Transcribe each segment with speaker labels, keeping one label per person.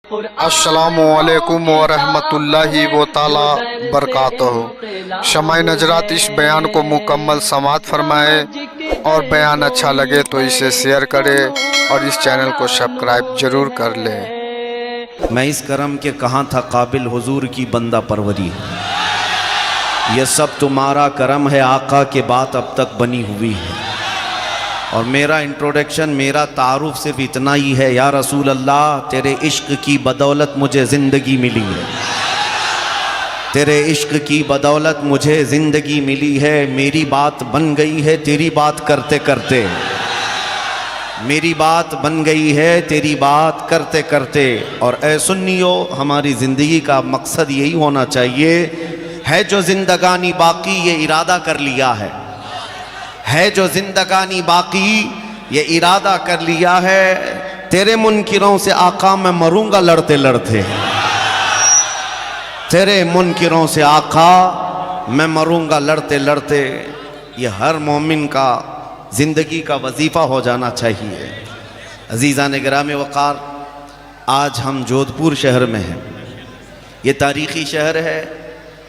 Speaker 1: السلام علیکم ورحمۃ اللہ تعالی برکاتہ۔ شمع نظرات اس بیان کو مکمل سماعت فرمائے اور بیان اچھا لگے تو اسے شیئر کرے اور اس چینل کو سبسکرائب ضرور کر لے۔
Speaker 2: میں اس کرم کے کہاں تھا قابل حضور کی بندہ پروری، یہ سب تمہارا کرم ہے آقا کے بات اب تک بنی ہوئی ہے۔ اور میرا انٹروڈکشن، میرا تعارف صرف اتنا ہی ہے، یا رسول اللہ تیرے عشق کی بدولت مجھے زندگی ملی ہے، تیرے عشق کی بدولت مجھے زندگی ملی ہے، میری بات بن گئی ہے تیری بات کرتے کرتے، میری بات بن گئی ہے تیری بات کرتے کرتے۔ اور اے سنیو، ہماری زندگی کا مقصد یہی ہونا چاہیے، ہے جو زندگانی باقی یہ ارادہ کر لیا ہے جو زندگانی باقی یہ ارادہ کر لیا ہے، تیرے منکروں سے آقا میں مروں گا لڑتے لڑتے، تیرے منکروں سے آقا میں مروں گا لڑتے لڑتے۔ یہ ہر مومن کا زندگی کا وظیفہ ہو جانا چاہیے۔ عزیزان گرامی وقار، آج ہم جودھ پور شہر میں ہیں، یہ تاریخی شہر ہے،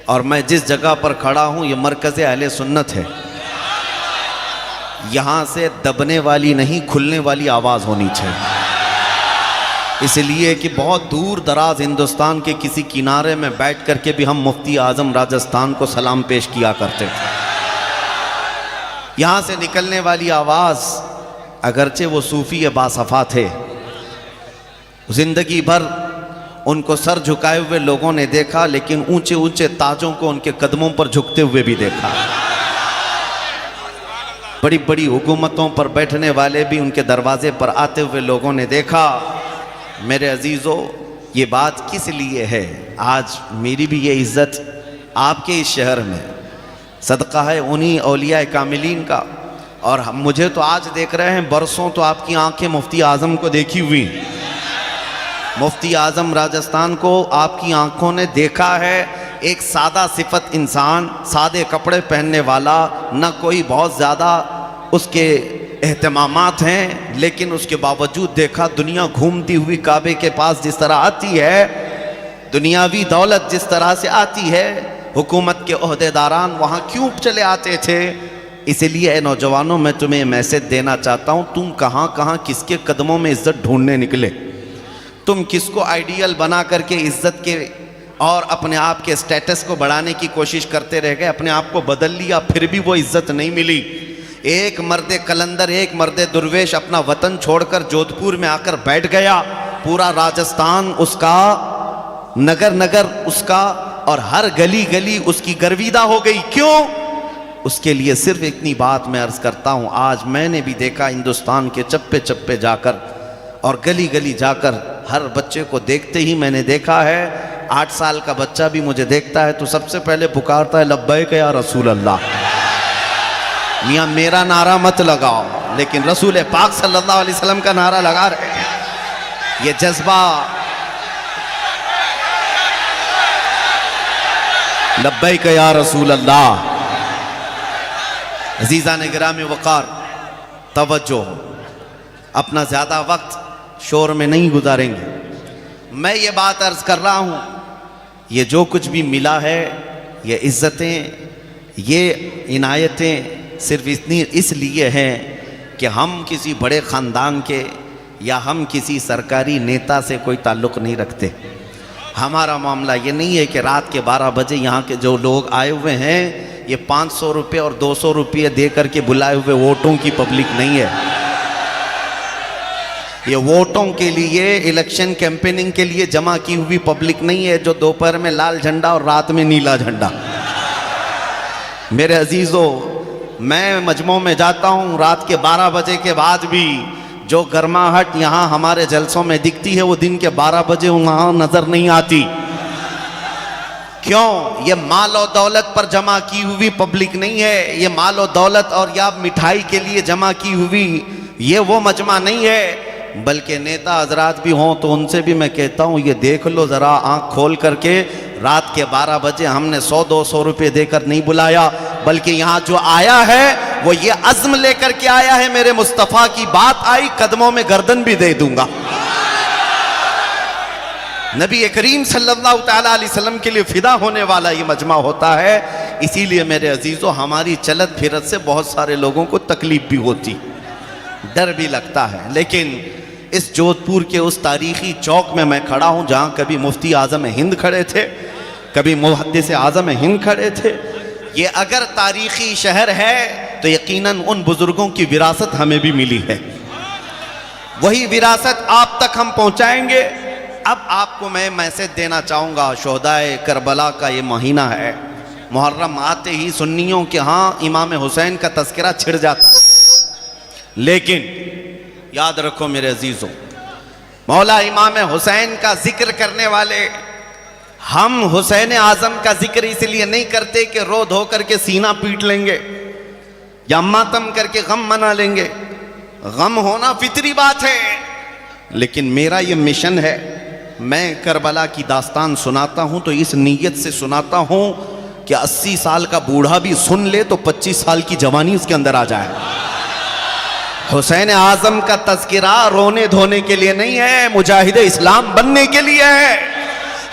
Speaker 2: اور میں جس جگہ پر کھڑا ہوں یہ مرکز اہل سنت ہے۔ یہاں سے دبنے والی نہیں، کھلنے والی آواز ہونی چاہیے، اس لیے کہ بہت دور دراز ہندوستان کے کسی کنارے میں بیٹھ کر کے بھی ہم مفتی اعظم راجستھان کو سلام پیش کیا کرتے تھے۔ یہاں سے نکلنے والی آواز، اگرچہ وہ صوفی باصفا تھے، زندگی بھر ان کو سر جھکائے ہوئے لوگوں نے دیکھا، لیکن اونچے اونچے تاجوں کو ان کے قدموں پر جھکتے ہوئے بھی دیکھا، بڑی بڑی حکومتوں پر بیٹھنے والے بھی ان کے دروازے پر آتے ہوئے لوگوں نے دیکھا۔ میرے عزیزو، یہ بات کس لیے ہے؟ آج میری بھی یہ عزت آپ کے اس شہر میں صدقہ ہے انہی اولیاء کاملین کا، اور مجھے تو آج دیکھ رہے ہیں، برسوں تو آپ کی آنکھیں مفتی اعظم کو دیکھی ہوئی، مفتی اعظم راجستھان کو آپ کی آنکھوں نے دیکھا ہے۔ ایک سادہ صفت انسان، سادے کپڑے پہننے والا، نہ کوئی بہت زیادہ اس کے اہتمامات ہیں، لیکن اس کے باوجود دیکھا دنیا گھومتی ہوئی کعبے کے پاس جس طرح آتی ہے، دنیاوی دولت جس طرح سے آتی ہے، حکومت کے عہدیداران وہاں کیوں چلے آتے تھے؟ اس لیے اے نوجوانوں، میں تمہیں میسج دینا چاہتا ہوں، تم کہاں کہاں کس کے قدموں میں عزت ڈھونڈنے نکلے، تم کس کو آئیڈیل بنا کر کے عزت کے اور اپنے آپ کے سٹیٹس کو بڑھانے کی کوشش کرتے رہ گئے، اپنے آپ کو بدل لیا، پھر بھی وہ عزت نہیں ملی۔ ایک مرد کلندر، ایک مرد درویش اپنا وطن چھوڑ کر جودھ پور میں آ کر بیٹھ گیا، پورا راجستھان اس کا، نگر نگر اس کا، اور ہر گلی گلی اس کی گرویدہ ہو گئی۔ کیوں؟ اس کے لیے صرف اتنی بات میں عرض کرتا ہوں، آج میں نے بھی دیکھا ہندوستان کے چپے چپے جا کر اور گلی گلی جا کر، ہر بچے کو دیکھتے ہی میں نے دیکھا ہے، 8 سال کا بچہ بھی مجھے دیکھتا ہے تو سب سے پہلے پکارتا ہے لبیک یا رسول اللہ۔ میاں میرا نعرہ مت لگاؤ، لیکن رسول پاک صلی اللہ علیہ وسلم کا نعرہ لگا رہے ہیں۔ یہ جذبہ لبیک یا رسول اللہ۔ عزیزان گرامی وقار، توجہ، اپنا زیادہ وقت شور میں نہیں گزاریں گے۔ میں یہ بات عرض کر رہا ہوں، یہ جو کچھ بھی ملا ہے، یہ عزتیں، یہ عنایتیں صرف اس لیے ہیں کہ ہم کسی بڑے خاندان کے یا ہم کسی سرکاری نیتا سے کوئی تعلق نہیں رکھتے۔ ہمارا معاملہ یہ نہیں ہے کہ رات کے 12 بجے یہاں کے جو لوگ آئے ہوئے ہیں، یہ 500 روپے اور 200 روپے دے کر کے بلائے ہوئے ووٹوں کی پبلک نہیں ہے۔ یہ ووٹوں کے لیے، الیکشن کیمپیننگ کے لیے جمع کی ہوئی پبلک نہیں ہے، جو دوپہر میں لال جھنڈا اور رات میں نیلا جھنڈا۔ میرے عزیزو، میں مجمعوں میں جاتا ہوں، رات کے 12 بجے کے بعد بھی جو گرماہٹ یہاں ہمارے جلسوں میں دکھتی ہے، وہ دن کے 12 بجے وہاں نظر نہیں آتی۔ کیوں؟ یہ مال و دولت پر جمع کی ہوئی پبلک نہیں ہے، یہ مال و دولت اور یا مٹھائی کے لیے جمع کی ہوئی یہ وہ مجمع نہیں ہے، بلکہ نیتا حضرات بھی ہوں تو ان سے بھی میں کہتا ہوں، یہ دیکھ لو ذرا آنکھ کھول کر کے، رات کے 12 بجے ہم نے 100-200 روپے دے کر نہیں بلایا، بلکہ یہاں جو آیا ہے وہ یہ عزم لے کر کے آیا ہے، میرے مصطفیٰ کی بات آئی، قدموں میں گردن بھی دے دوں گا۔ نبی کریم صلی اللہ تعالیٰ علیہ وسلم کے لیے فدا ہونے والا یہ مجمع ہوتا ہے. اسی لیے میرے عزیزو ہماری چلت پھرت سے بہت سارے لوگوں کو تکلیف بھی ہوتی، ڈر بھی لگتا ہے. لیکن اس جودھ پور کے اس تاریخی چوک میں میں کھڑا ہوں جہاں کبھی مفتی اعظم ہند کھڑے تھے، کبھی محدث اعظم ہند کھڑے تھے. یہ اگر تاریخی شہر ہے تو یقیناً ان بزرگوں کی وراثت ہمیں بھی ملی ہے. وہی وراثت آپ تک ہم پہنچائیں گے. اب آپ کو میں میسج دینا چاہوں گا. شہدائے کربلا کا یہ مہینہ ہے. محرم آتے ہی سنیوں کے ہاں امام حسین کا تذکرہ چھڑ جاتا ہے. لیکن یاد رکھو میرے عزیزوں، مولا امام حسین کا ذکر کرنے والے ہم حسین اعظم کا ذکر اس لیے نہیں کرتے کہ رو دھو کر کے سینہ پیٹ لیں گے یا ماتم کر کے غم منا لیں گے. غم ہونا فطری بات ہے، لیکن میرا یہ مشن ہے. میں کربلا کی داستان سناتا ہوں تو اس نیت سے سناتا ہوں کہ 80 سال کا بوڑھا بھی سن لے تو 25 سال کی جوانی اس کے اندر آ جائے. حسین اعظم کا تذکرہ رونے دھونے کے لیے نہیں ہے، مجاہد اسلام بننے کے لیے ہے.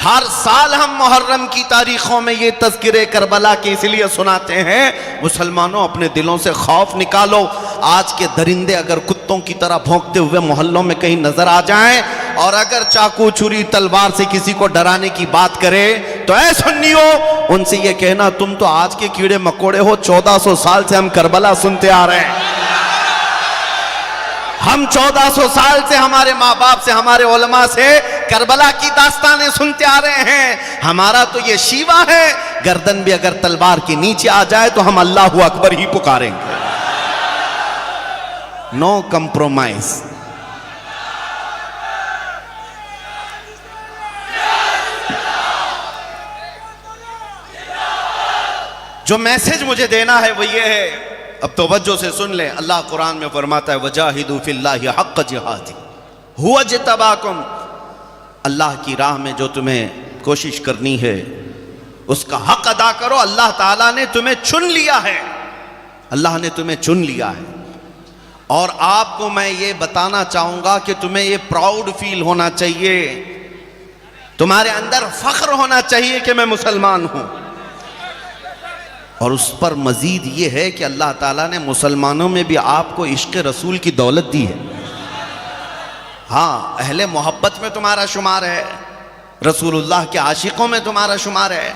Speaker 2: ہر سال ہم محرم کی تاریخوں میں یہ تذکرے کربلا کے اس لیے سناتے ہیں. مسلمانوں اپنے دلوں سے خوف نکالو. آج کے درندے اگر کتوں کی طرح بھونکتے ہوئے محلوں میں کہیں نظر آ جائیں اور اگر چاقو چھری تلوار سے کسی کو ڈرانے کی بات کرے تو اے سنیو ان سے یہ کہنا تم تو آج کے کیڑے مکوڑے ہو. 1400 سال سے ہم کربلا سنتے آ رہے ہیں. ہم 1400 سال سے ہمارے ماں باپ سے، ہمارے علماء سے کربلا کی داستانیں سنتے آ رہے ہیں. ہمارا تو یہ شیوا ہے، گردن بھی اگر تلوار کے نیچے آ جائے تو ہم اللہ اکبر ہی پکاریں گے. نو کمپرومائز. جو میسج مجھے دینا ہے وہ یہ ہے، اب توجہ سے سن لیں. اللہ قرآن میں فرماتا ہے وَجَاهِدُوا فِي اللَّهِ حَقَّ جِهَادِهِ هُوَ اجْتَبَاكُمْ. اللہ کی راہ میں جو تمہیں کوشش کرنی ہے اس کا حق ادا کرو. اللہ تعالیٰ نے تمہیں چن لیا ہے، اللہ نے تمہیں چن لیا ہے. اور آپ کو میں یہ بتانا چاہوں گا کہ تمہیں یہ پراؤڈ فیل ہونا چاہیے، تمہارے اندر فخر ہونا چاہیے کہ میں مسلمان ہوں. اور اس پر مزید یہ ہے کہ اللہ تعالیٰ نے مسلمانوں میں بھی آپ کو عشق رسول کی دولت دی ہے. ہاں، اہل محبت میں تمہارا شمار ہے، رسول اللہ کے عاشقوں میں تمہارا شمار ہے.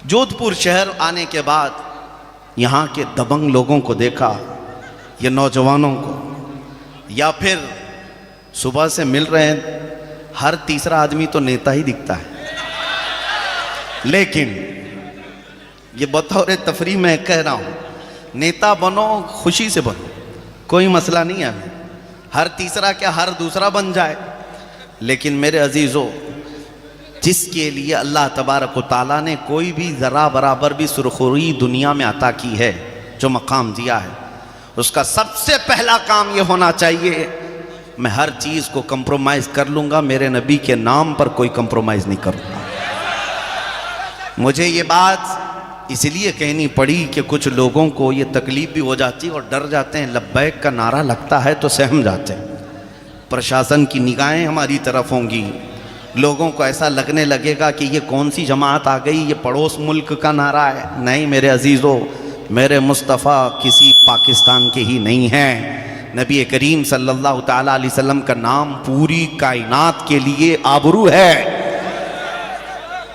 Speaker 2: جودھ پور شہر آنے کے بعد یہاں کے دبنگ لوگوں کو دیکھا، یہ نوجوانوں کو، یا پھر صبح سے مل رہے ہیں ہر تیسرا آدمی تو نیتا ہی دکھتا ہے. لیکن یہ بطور تفریح میں کہہ رہا ہوں، نیتا بنو، خوشی سے بنو، کوئی مسئلہ نہیں ہے ہمیں. ہر تیسرا کیا ہر دوسرا بن جائے. لیکن میرے عزیزو، جس کے لیے اللہ تبارک و تعالیٰ نے کوئی بھی ذرا برابر بھی سرخروئی دنیا میں عطا کی ہے، جو مقام دیا ہے، اس کا سب سے پہلا کام یہ ہونا چاہیے میں ہر چیز کو کمپرومائز کر لوں گا، میرے نبی کے نام پر کوئی کمپرومائز نہیں کروں گا. مجھے یہ بات اس لیے کہنی پڑی کہ کچھ لوگوں کو یہ تکلیف بھی ہو جاتی اور ڈر جاتے ہیں. لبیک کا نعرہ لگتا ہے تو سہم جاتے ہیں. پرشاسن کی نگاہیں ہماری طرف ہوں گی، لوگوں کو ایسا لگنے لگے گا کہ یہ کون سی جماعت آ گئی، یہ پڑوس ملک کا نعرہ ہے. نہیں میرے عزیزو، میرے مصطفیٰ کسی پاکستان کے ہی نہیں ہیں. نبی کریم صلی اللہ تعالیٰ علیہ وسلم کا نام پوری کائنات کے لیے آبرو ہے.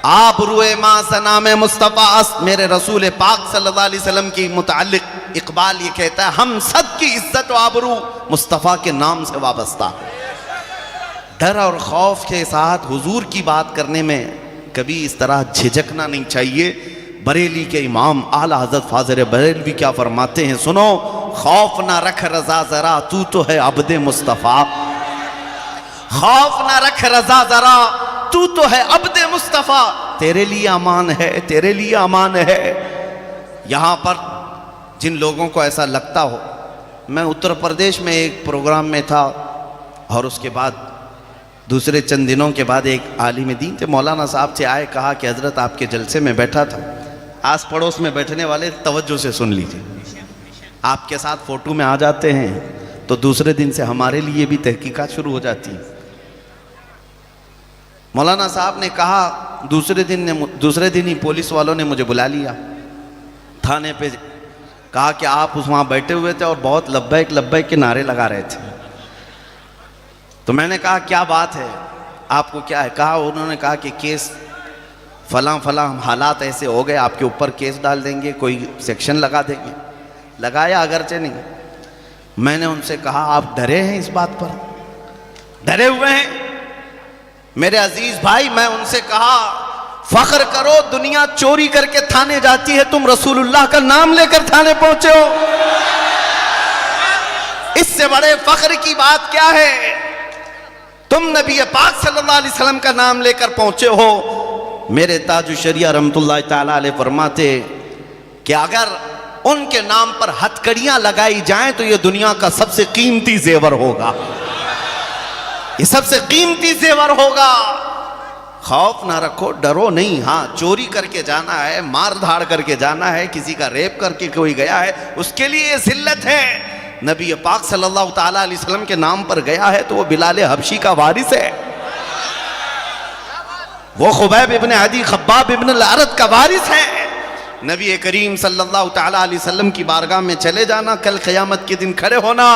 Speaker 2: آبرو ما سنام مصطفیٰ است. میرے رسول پاک صلی اللہ علیہ وسلم کی متعلق اقبال یہ کہتا ہے ہم سب کی عزت و آبرو مصطفیٰ کے نام سے وابستہ. ڈر اور خوف کے ساتھ حضور کی بات کرنے میں کبھی اس طرح جھجکنا نہیں چاہیے. بریلی کے امام اعلیٰ حضرت فاضل بریلوی کیا فرماتے ہیں سنو، خوف نہ رکھ رضا ذرا تو ہے عبد مصطفیٰ. خوف نہ رکھ رضا ذرا تو ہے عبد مصطفیٰ. تیرے لیے امان ہے، تیرے لیے امان ہے. یہاں پر جن لوگوں کو ایسا لگتا ہو، میں اتر پردیش میں ایک پروگرام میں تھا اور اس کے بعد دوسرے چند دنوں کے بعد ایک عالم دین تھے، مولانا صاحب سے آئے، کہا کہ حضرت آپ کے جلسے میں بیٹھا تھا. آس پڑوس میں بیٹھنے والے توجہ سے سن لیجیے، آپ کے ساتھ فوٹو میں آ جاتے ہیں تو دوسرے دن سے ہمارے لیے بھی تحقیقات شروع ہو جاتی ہیں. مولانا صاحب نے کہا دوسرے دن ہی پولیس والوں نے مجھے بلا لیا تھانے پہ، کہا کہ آپ وہاں بیٹھے ہوئے تھے اور بہت لبیک لبیک کے نعرے لگا رہے تھے۔ تو میں نے کہا کیا بات ہے، آپ کو کیا ہے؟ کہا انہوں نے کہا کہ کیس فلاں حالات ایسے ہو گئے، آپ کے اوپر کیس ڈال دیں گے، کوئی سیکشن لگا دیں گے۔ لگایا اگرچہ نہیں۔ میں نے ان سے کہا آپ ڈرے ہیں اس بات پر؟ ڈرے ہوئے ہیں؟ میرے عزیز بھائی، میں ان سے کہا فخر کرو، دنیا چوری کر کے تھانے جاتی ہے، تم رسول اللہ کا نام لے کر تھانے پہنچے ہو، اس سے بڑے فخر کی بات کیا ہے؟ تم نبی پاک صلی اللہ علیہ وسلم کا نام لے کر پہنچے ہو۔ میرے تاج الشریعہ رحمت اللہ تعالیٰ علیہ فرماتے کہ اگر ان کے نام پر ہتھکڑیاں لگائی جائیں تو یہ دنیا کا سب سے قیمتی زیور ہوگا، یہ سب سے قیمتی زیور ہوگا۔ خوف نہ رکھو، ڈرو نہیں۔ ہاں چوری کر کے جانا ہے، مار دھاڑ کر کے جانا ہے، کسی کا ریپ کر کے کوئی گیا ہے، اس کے لیے یہ ذلت ہے۔ نبی پاک صلی اللہ تعالیٰ علیہ وسلم کے نام پر گیا ہے تو وہ بلال حبشی کا وارث ہے، وہ خبیب ابن عدی خباب ابن الارت کا وارث ہے۔ نبی کریم صلی اللہ تعالیٰ علیہ وسلم کی بارگاہ میں چلے جانا، کل قیامت کے دن کھڑے ہونا۔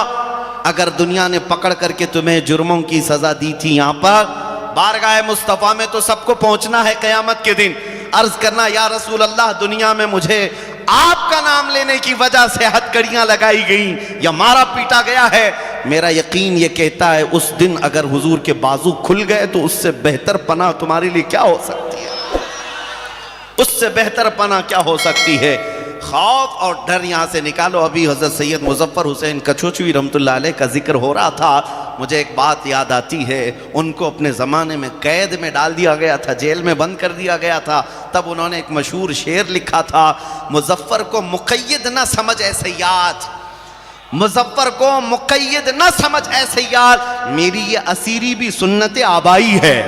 Speaker 2: اگر دنیا نے پکڑ کر کے تمہیں جرموں کی سزا دی تھی یہاں پر، بارگاہ مصطفیٰ میں تو سب کو پہنچنا ہے قیامت کے دن، عرض کرنا یا رسول اللہ دنیا میں مجھے آپ کا نام لینے کی وجہ سے ہتھکڑیاں لگائی گئیں یا مارا پیٹا گیا ہے، میرا یقین یہ کہتا ہے اس دن اگر حضور کے بازو کھل گئے تو اس سے بہتر پناہ تمہارے لیے کیا ہو سکتی ہے؟ اس سے بہتر پناہ کیا ہو سکتی ہے؟ خوف اور ڈر یہاں سے نکالو۔ ابھی حضرت سید مظفر حسین کچھوچوی رحمت اللہ علیہ کا ذکر ہو رہا تھا، مجھے ایک بات یاد آتی ہے۔ ان کو اپنے زمانے میں قید میں ڈال دیا گیا تھا، جیل میں بند کر دیا گیا تھا، تب انہوں نے ایک مشہور شعر لکھا تھا، مظفر کو مقید نہ سمجھ اے سیاد، مظفر کو مقید نہ سمجھ اے سیاد، میری یہ اسیری بھی سنت آبائی ہے،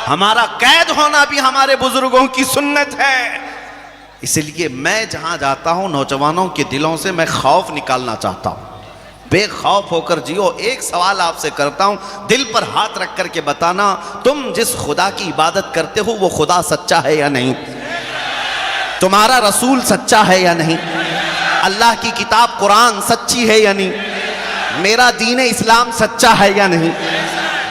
Speaker 2: ہمارا قید ہونا بھی ہمارے بزرگوں کی سنت ہے۔ اس لیے میں جہاں جاتا ہوں نوجوانوں کے دلوں سے میں خوف نکالنا چاہتا ہوں، بے خوف ہو کر جیو۔ ایک سوال آپ سے کرتا ہوں، دل پر ہاتھ رکھ کر کے بتانا، تم جس خدا کی عبادت کرتے ہو وہ خدا سچا ہے یا نہیں؟ تمہارا رسول سچا ہے یا نہیں؟ اللہ کی کتاب قرآن سچی ہے یا نہیں؟ میرا دین اسلام سچا ہے یا نہیں؟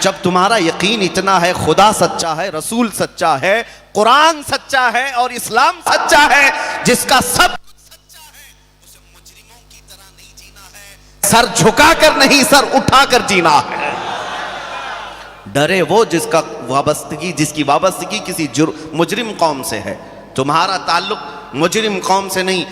Speaker 2: جب تمہارا یقین اتنا ہے خدا سچا ہے، رسول سچا ہے، قرآن سچا ہے اور اسلام سچا ہے، جس کا سب سچا ہے، اسے مجرموں کی طرح نہیں جینا ہے، سر جھکا کر نہیں سر اٹھا کر جینا ہے۔ ڈرے وہ جس کی وابستگی کسی مجرم قوم سے ہے، تمہارا تعلق مجرم قوم سے نہیں۔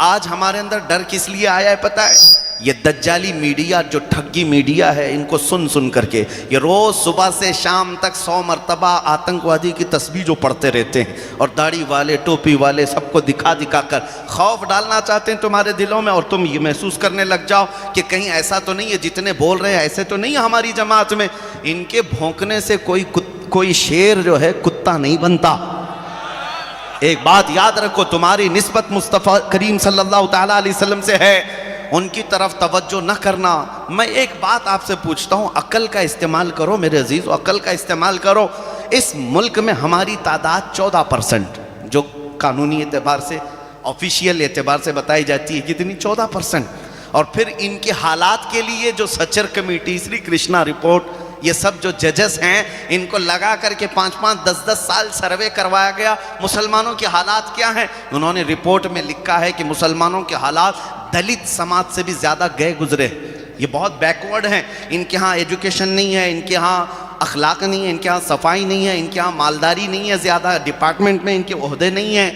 Speaker 2: آج ہمارے اندر ڈر کس لیے آیا ہے پتہ ہے؟ یہ دجالی میڈیا جو ٹھگی میڈیا ہے، ان کو سن کر کے یہ روز صبح سے شام تک 100 مرتبہ آتنکوادی کی تسبیح جو پڑھتے رہتے ہیں، اور داڑھی والے ٹوپی والے سب کو دکھا کر خوف ڈالنا چاہتے ہیں تمہارے دلوں میں، اور تم یہ محسوس کرنے لگ جاؤ کہ کہیں ایسا تو نہیں ہے جتنے بول رہے ہیں ایسے تو نہیں ہے ہماری جماعت میں۔ ان کے بھونکنے سے کوئی شیر جو ہے کتا نہیں بنتا۔ ایک بات یاد رکھو، تمہاری نسبت مصطفیٰ کریم صلی اللہ تعالیٰ علیہ وسلم سے ہے، ان کی طرف توجہ نہ کرنا۔ میں ایک بات آپ سے پوچھتا ہوں، عقل کا استعمال کرو میرے عزیز، عقل کا استعمال کرو۔ اس ملک میں ہماری تعداد 14%، جو قانونی اعتبار سے آفیشیل اعتبار سے بتائی جاتی ہے، کتنی؟ 14%۔ اور پھر ان کے حالات کے لیے جو سچر کمیٹی، سری کرشنا رپورٹ، یہ سب جو ججز ہیں ان کو لگا کر کے 5-5 10-10 سال سروے کروایا گیا، مسلمانوں کے حالات کیا ہیں؟ انہوں نے رپورٹ میں لکھا ہے کہ مسلمانوں کے حالات دلت سماج سے بھی زیادہ گئے گزرے، یہ بہت بیکورڈ ہیں، ان کے ہاں ایجوکیشن نہیں ہے، ان کے ہاں اخلاق نہیں ہے، ان کے ہاں صفائی نہیں ہے، ان کے ہاں مالداری نہیں ہے، زیادہ ڈپارٹمنٹ میں ان کے عہدے نہیں ہیں،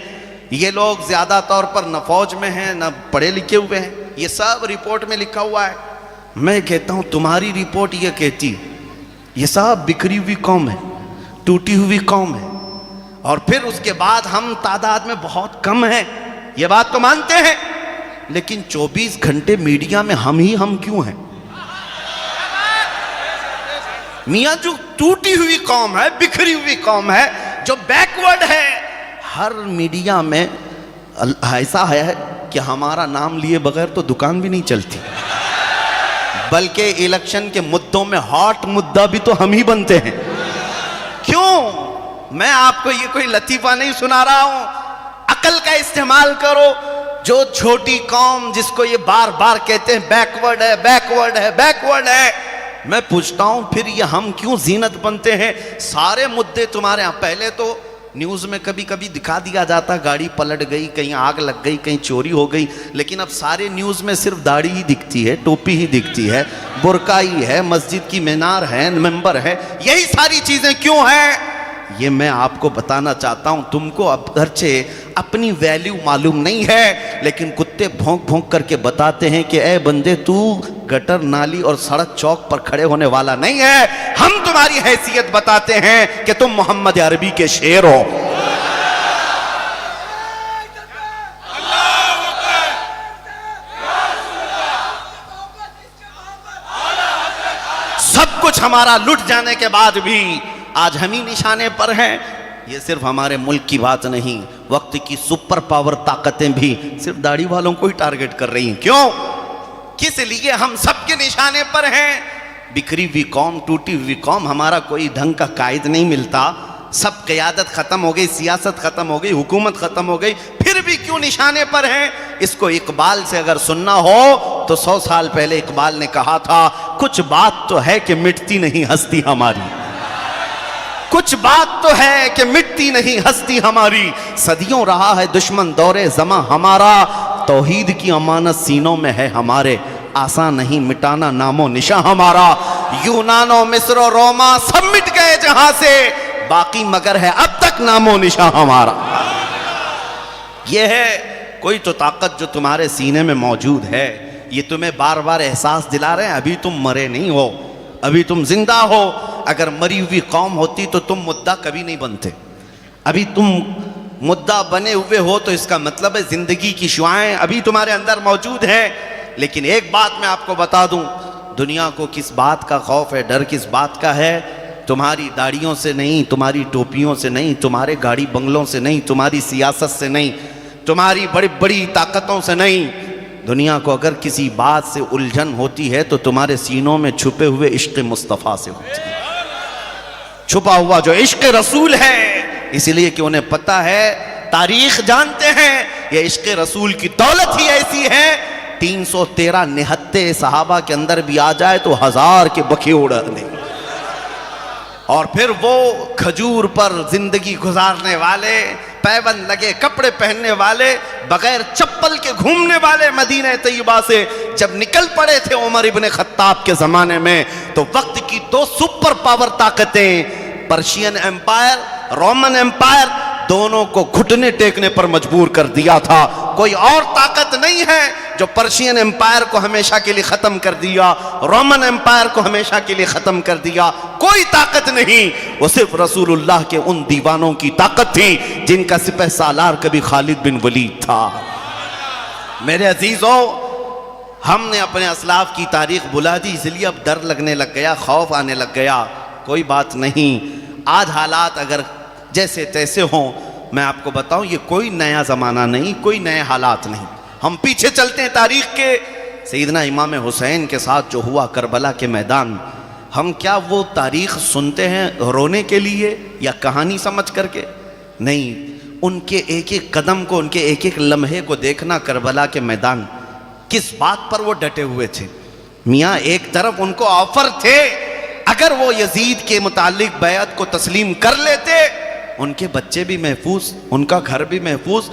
Speaker 2: یہ لوگ زیادہ طور پر نہ فوج میں ہیں نہ پڑھے لکھے ہوئے ہیں، یہ سب رپورٹ میں لکھا ہوا ہے۔ میں کہتا ہوں تمہاری رپورٹ یہ کہتی یہ سب بکھری ہوئی قوم ہے، ٹوٹی ہوئی قوم ہے، اور پھر اس کے بعد ہم تعداد میں بہت کم ہیں، یہ بات تو مانتے ہیں، لیکن 24 گھنٹے میڈیا میں ہم کیوں ہیں؟ میاں جو ٹوٹی ہوئی قوم ہے، بکھری ہوئی قوم ہے، جو بیکورڈ ہے، ہر میڈیا میں ایسا ہے کہ ہمارا نام لیے بغیر تو دکان بھی نہیں چلتی، بلکہ الیکشن کے مدوں میں ہاٹ مدہ بھی تو ہم ہی بنتے ہیں۔ کیوں؟ میں آپ کو یہ کوئی لطیفہ نہیں سنا رہا ہوں، عقل کا استعمال کرو۔ جو چھوٹی قوم جس کو یہ بار بار کہتے ہیں بیکورڈ ہے، بیکورڈ ہے، بیکورڈ ہے، میں پوچھتا ہوں پھر یہ ہم کیوں زینت بنتے ہیں؟ سارے مدے تمہارے ہاں، پہلے تو نیوز میں کبھی کبھی دکھا دیا جاتا گاڑی پلٹ گئی، کہیں آگ لگ گئی، کہیں چوری ہو گئی، لیکن اب سارے نیوز میں صرف داڑھی ہی دکھتی ہے، ٹوپی ہی دکھتی ہے، برقع ہی ہے، مسجد کی مینار ہے، ممبر ہے، یہی ساری چیزیں کیوں ہیں؟ یہ میں آپ کو بتانا چاہتا ہوں، تم کو اب گرچہ اپنی ویلیو معلوم نہیں ہے، لیکن کتے بھونک بھونک کر کے بتاتے ہیں کہ اے بندے تو گٹر نالی اور سڑک چوک پر کھڑے ہونے والا نہیں ہے، ہم تمہاری حیثیت بتاتے ہیں کہ تم محمد عربی کے شیر ہو۔ سب کچھ ہمارا لٹ جانے کے بعد بھی آج ہم ہی نشانے پر ہیں۔ یہ صرف ہمارے ملک کی بات نہیں، وقت کی سپر پاور طاقتیں بھی صرف داڑھی والوں کو ہی ٹارگٹ کر رہی ہیں۔ کیوں؟ کس لیے؟ ہم سب کے نشانے پر ہیں۔ بکھری ہوئی قوم، ٹوٹی ہوئی قوم، ہمارا کوئی ڈھنگ کا قائد نہیں ملتا، سب قیادت ختم ہو گئی، سیاست ختم ہو گئی، حکومت ختم ہو گئی، پھر بھی کیوں نشانے پر ہیں؟ اس کو اقبال سے اگر سننا ہو تو 100 سال پہلے اقبال نے کہا تھا، کچھ بات تو ہے کہ مٹتی نہیں ہستی ہماری، کچھ بات تو ہے کہ مٹتی نہیں ہستی ہماری، صدیوں رہا ہے دشمن دور زماں ہمارا، توحید کی امانت سینوں میں ہے ہمارے، آسان نہیں مٹانا نام و نشاں ہمارا، یونان و مصر و روما سب مٹ گئے جہاں سے، باقی مگر ہے اب تک نام و نشاں ہمارا۔ یہ ہے کوئی تو طاقت جو تمہارے سینے میں موجود ہے، یہ تمہیں بار بار احساس دلا رہے ہیں ابھی تم مرے نہیں ہو، ابھی تم زندہ ہو۔ اگر مری ہوئی قوم ہوتی تو تم مدعا کبھی نہیں بنتے، ابھی تم مدعا بنے ہوئے ہو تو اس کا مطلب ہے زندگی کی شعاعیں ابھی تمہارے اندر موجود ہیں۔ لیکن ایک بات میں آپ کو بتا دوں، دنیا کو کس بات کا خوف ہے، ڈر کس بات کا ہے؟ تمہاری داڑھیوں سے نہیں، تمہاری ٹوپیوں سے نہیں، تمہارے گاڑی بنگلوں سے نہیں، تمہاری سیاست سے نہیں، تمہاری بڑی بڑی طاقتوں سے نہیں۔ دنیا کو اگر کسی بات سے الجھن ہوتی ہے تو تمہارے سینوں میں چھپے ہوئے عشق مصطفیٰ سے ہوتی ہے، چھپا ہوا جو عشق رسول ہے، اس لیے کہ انہیں پتہ ہے، تاریخ جانتے ہیں، یہ عشق رسول کی دولت ہی ایسی ہے، 313 نہتے صحابہ کے اندر بھی آ جائے تو 1000 کے بکھے اڑا دیں، اور پھر وہ کھجور پر زندگی گزارنے والے، پیبند لگے کپڑے پہننے والے، بغیر چپل کے گھومنے والے مدینہ طیبہ سے جب نکل پڑے تھے عمر ابن خطاب کے زمانے میں، تو وقت کی 2 سپر پاور طاقتیں، پرشین ایمپائر، رومن ایمپائر، دونوں کو گھٹنے ٹیکنے پر مجبور کر دیا تھا۔ کوئی اور طاقت نہیں ہے جو پرشین ایمپائر کو ہمیشہ کے لیے ختم کر دیا، رومن ایمپائر کو ہمیشہ کے لیے ختم کر دیا، کوئی طاقت نہیں، وہ صرف رسول اللہ کے ان دیوانوں کی طاقت تھی جن کا سپہ سالار کبھی خالد بن ولید تھا۔ میرے عزیزو، ہم نے اپنے اسلاف کی تاریخ بھلا دی، اس لیے اب ڈر لگنے لگ گیا، خوف آنے لگ گیا۔ کوئی بات نہیں، آج حالات اگر جیسے تیسے ہوں، میں آپ کو بتاؤں یہ کوئی نیا زمانہ نہیں، کوئی نئے حالات نہیں، ہم پیچھے چلتے ہیں تاریخ کے۔ سیدنا امام حسین کے ساتھ جو ہوا کربلا کے میدان، ہم کیا وہ تاریخ سنتے ہیں رونے کے لیے یا کہانی سمجھ کر کے؟ نہیں، ان کے ایک ایک قدم کو، ان کے ایک ایک لمحے کو دیکھنا، کربلا کے میدان کس بات پر وہ ڈٹے ہوئے تھے۔ میاں ایک طرف ان کو آفر تھے، اگر وہ یزید کے متعلق بیعت کو تسلیم کر لیتے، ان کے بچے بھی محفوظ، ان کا گھر بھی محفوظ،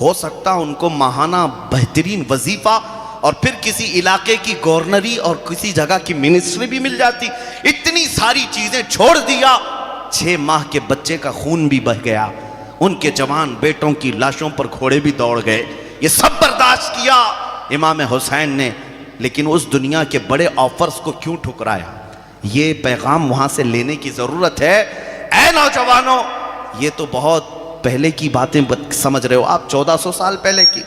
Speaker 2: ہو سکتا ان کو ماہانہ بہترین وظیفہ اور پھر کسی علاقے کی گورنری اور کسی جگہ کی منسٹری بھی مل جاتی۔ اتنی ساری چیزیں چھوڑ دیا، 6 ماہ کے بچے کا خون بھی بہہ گیا، ان کے جوان بیٹوں کی لاشوں پر گھوڑے بھی دوڑ گئے، یہ سب برداشت کیا امام حسین نے، لیکن اس دنیا کے بڑے آفرز کو کیوں ٹھکرایا؟ یہ پیغام وہاں سے لینے کی ضرورت ہے۔ اے نوجوانوں، یہ تو بہت پہلے کی باتیں سمجھ رہے ہو آپ، 1400 سال پہلے کی۔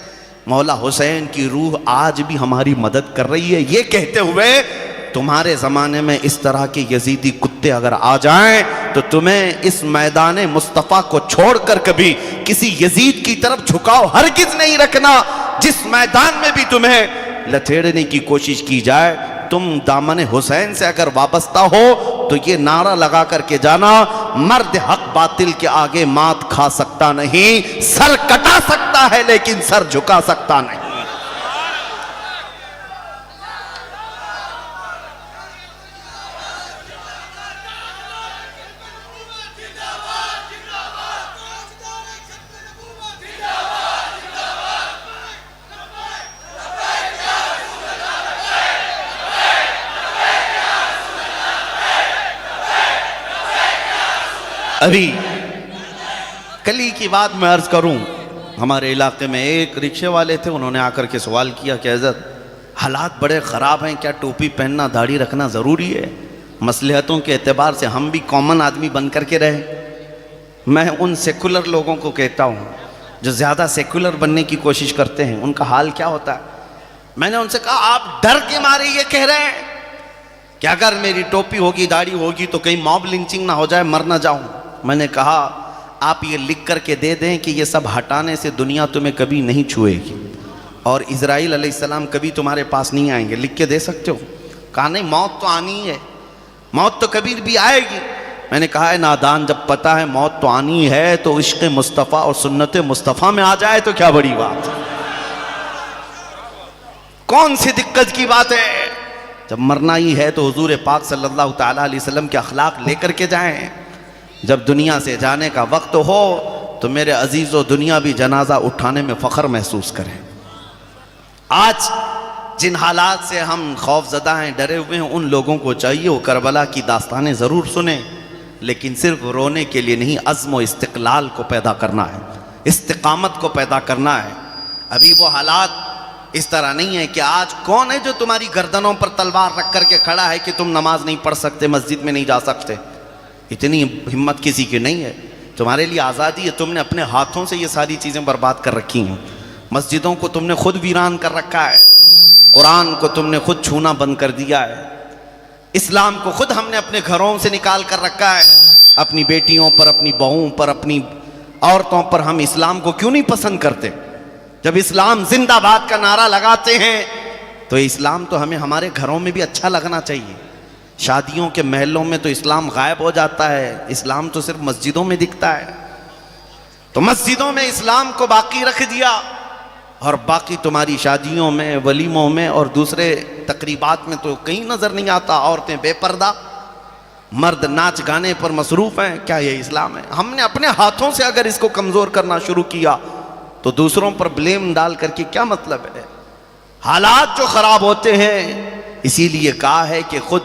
Speaker 2: مولا حسین کی روح آج بھی ہماری مدد کر رہی ہے، یہ کہتے ہوئے تمہارے زمانے میں اس طرح کے یزیدی کتے اگر آ جائیں تو تمہیں اس میدان مصطفیٰ کو چھوڑ کر کبھی کسی یزید کی طرف جھکاؤ ہرگز نہیں رکھنا۔ جس میدان میں بھی تمہیں لتھیڑنے کی کوشش کی جائے، تم دامن حسین سے اگر وابستہ ہو تو یہ نعرہ لگا کر کے جانا، مرد حق باطل کے آگے مات کھا سکتا نہیں، سر کٹا سکتا ہے لیکن سر جھکا سکتا نہیں۔ ابھی کل ہی کی بات میں عرض کروں، ہمارے علاقے میں ایک رکشے والے تھے، انہوں نے آ کر کے سوال کیا کہ حضرت حالات بڑے خراب ہیں، کیا ٹوپی پہننا داڑھی رکھنا ضروری ہے؟ مصلحتوں کے اعتبار سے ہم بھی کامن آدمی بن کر کے رہے۔ میں ان سیکولر لوگوں کو کہتا ہوں جو زیادہ سیکولر بننے کی کوشش کرتے ہیں، ان کا حال کیا ہوتا ہے؟ میں نے ان سے کہا آپ ڈر کے مارے یہ کہہ رہے ہیں کہ اگر میری ٹوپی ہوگی داڑھی ہوگی تو کہیں موب لنچنگ نہ ہو جائے، مر نہ جاؤں۔ میں نے کہا آپ یہ لکھ کر کے دے دیں کہ یہ سب ہٹانے سے دنیا تمہیں کبھی نہیں چھوئے گی اور اسرائیل علیہ السلام کبھی تمہارے پاس نہیں آئیں گے، لکھ کے دے سکتے ہو؟ کہا نہیں، موت تو آنی ہی ہے، موت تو کبھی بھی آئے گی۔ میں نے کہا ہے نادان، جب پتہ ہے موت تو آنی ہے تو عشق مصطفیٰ اور سنت مصطفیٰ میں آ جائے تو کیا بڑی بات، کون سی دقت کی بات ہے؟ جب مرنا ہی ہے تو حضور پاک صلی اللہ تعالیٰ علیہ وسلم کے اخلاق لے کر کے جائیں۔ جب دنیا سے جانے کا وقت ہو تو میرے عزیزو دنیا بھی جنازہ اٹھانے میں فخر محسوس کریں۔ آج جن حالات سے ہم خوف زدہ ہیں، ڈرے ہوئے ہیں، ان لوگوں کو چاہیے وہ کربلا کی داستانیں ضرور سنیں، لیکن صرف رونے کے لیے نہیں، عزم و استقلال کو پیدا کرنا ہے، استقامت کو پیدا کرنا ہے۔ ابھی وہ حالات اس طرح نہیں ہے کہ آج کون ہے جو تمہاری گردنوں پر تلوار رکھ کر کے کھڑا ہے کہ تم نماز نہیں پڑھ سکتے، مسجد میں نہیں جا سکتے۔ اتنی ہمت کسی کی نہیں ہے۔ تمہارے لیے آزادی ہے، تم نے اپنے ہاتھوں سے یہ ساری چیزیں برباد کر رکھی ہیں۔ مسجدوں کو تم نے خود ویران کر رکھا ہے، قرآن کو تم نے خود چھونا بند کر دیا ہے، اسلام کو خود ہم نے اپنے گھروں سے نکال کر رکھا ہے۔ اپنی بیٹیوں پر، اپنی بہوؤں پر، اپنی عورتوں پر ہم اسلام کو کیوں نہیں پسند کرتے؟ جب اسلام زندہ باد کا نعرہ لگاتے ہیں تو اسلام تو ہمیں ہمارے گھروں میں بھی اچھا لگنا چاہیے۔ شادیوں کے محلوں میں تو اسلام غائب ہو جاتا ہے، اسلام تو صرف مسجدوں میں دکھتا ہے۔ تو مسجدوں میں اسلام کو باقی رکھ دیا اور باقی تمہاری شادیوں میں، ولیموں میں اور دوسرے تقریبات میں تو کہیں نظر نہیں آتا۔ عورتیں بے پردہ، مرد ناچ گانے پر مصروف ہیں۔ کیا یہ اسلام ہے؟ ہم نے اپنے ہاتھوں سے اگر اس کو کمزور کرنا شروع کیا تو دوسروں پر بلیم ڈال کر کے کیا مطلب ہے؟ حالات جو خراب ہوتے ہیں، اسی لیے کہا ہے کہ خود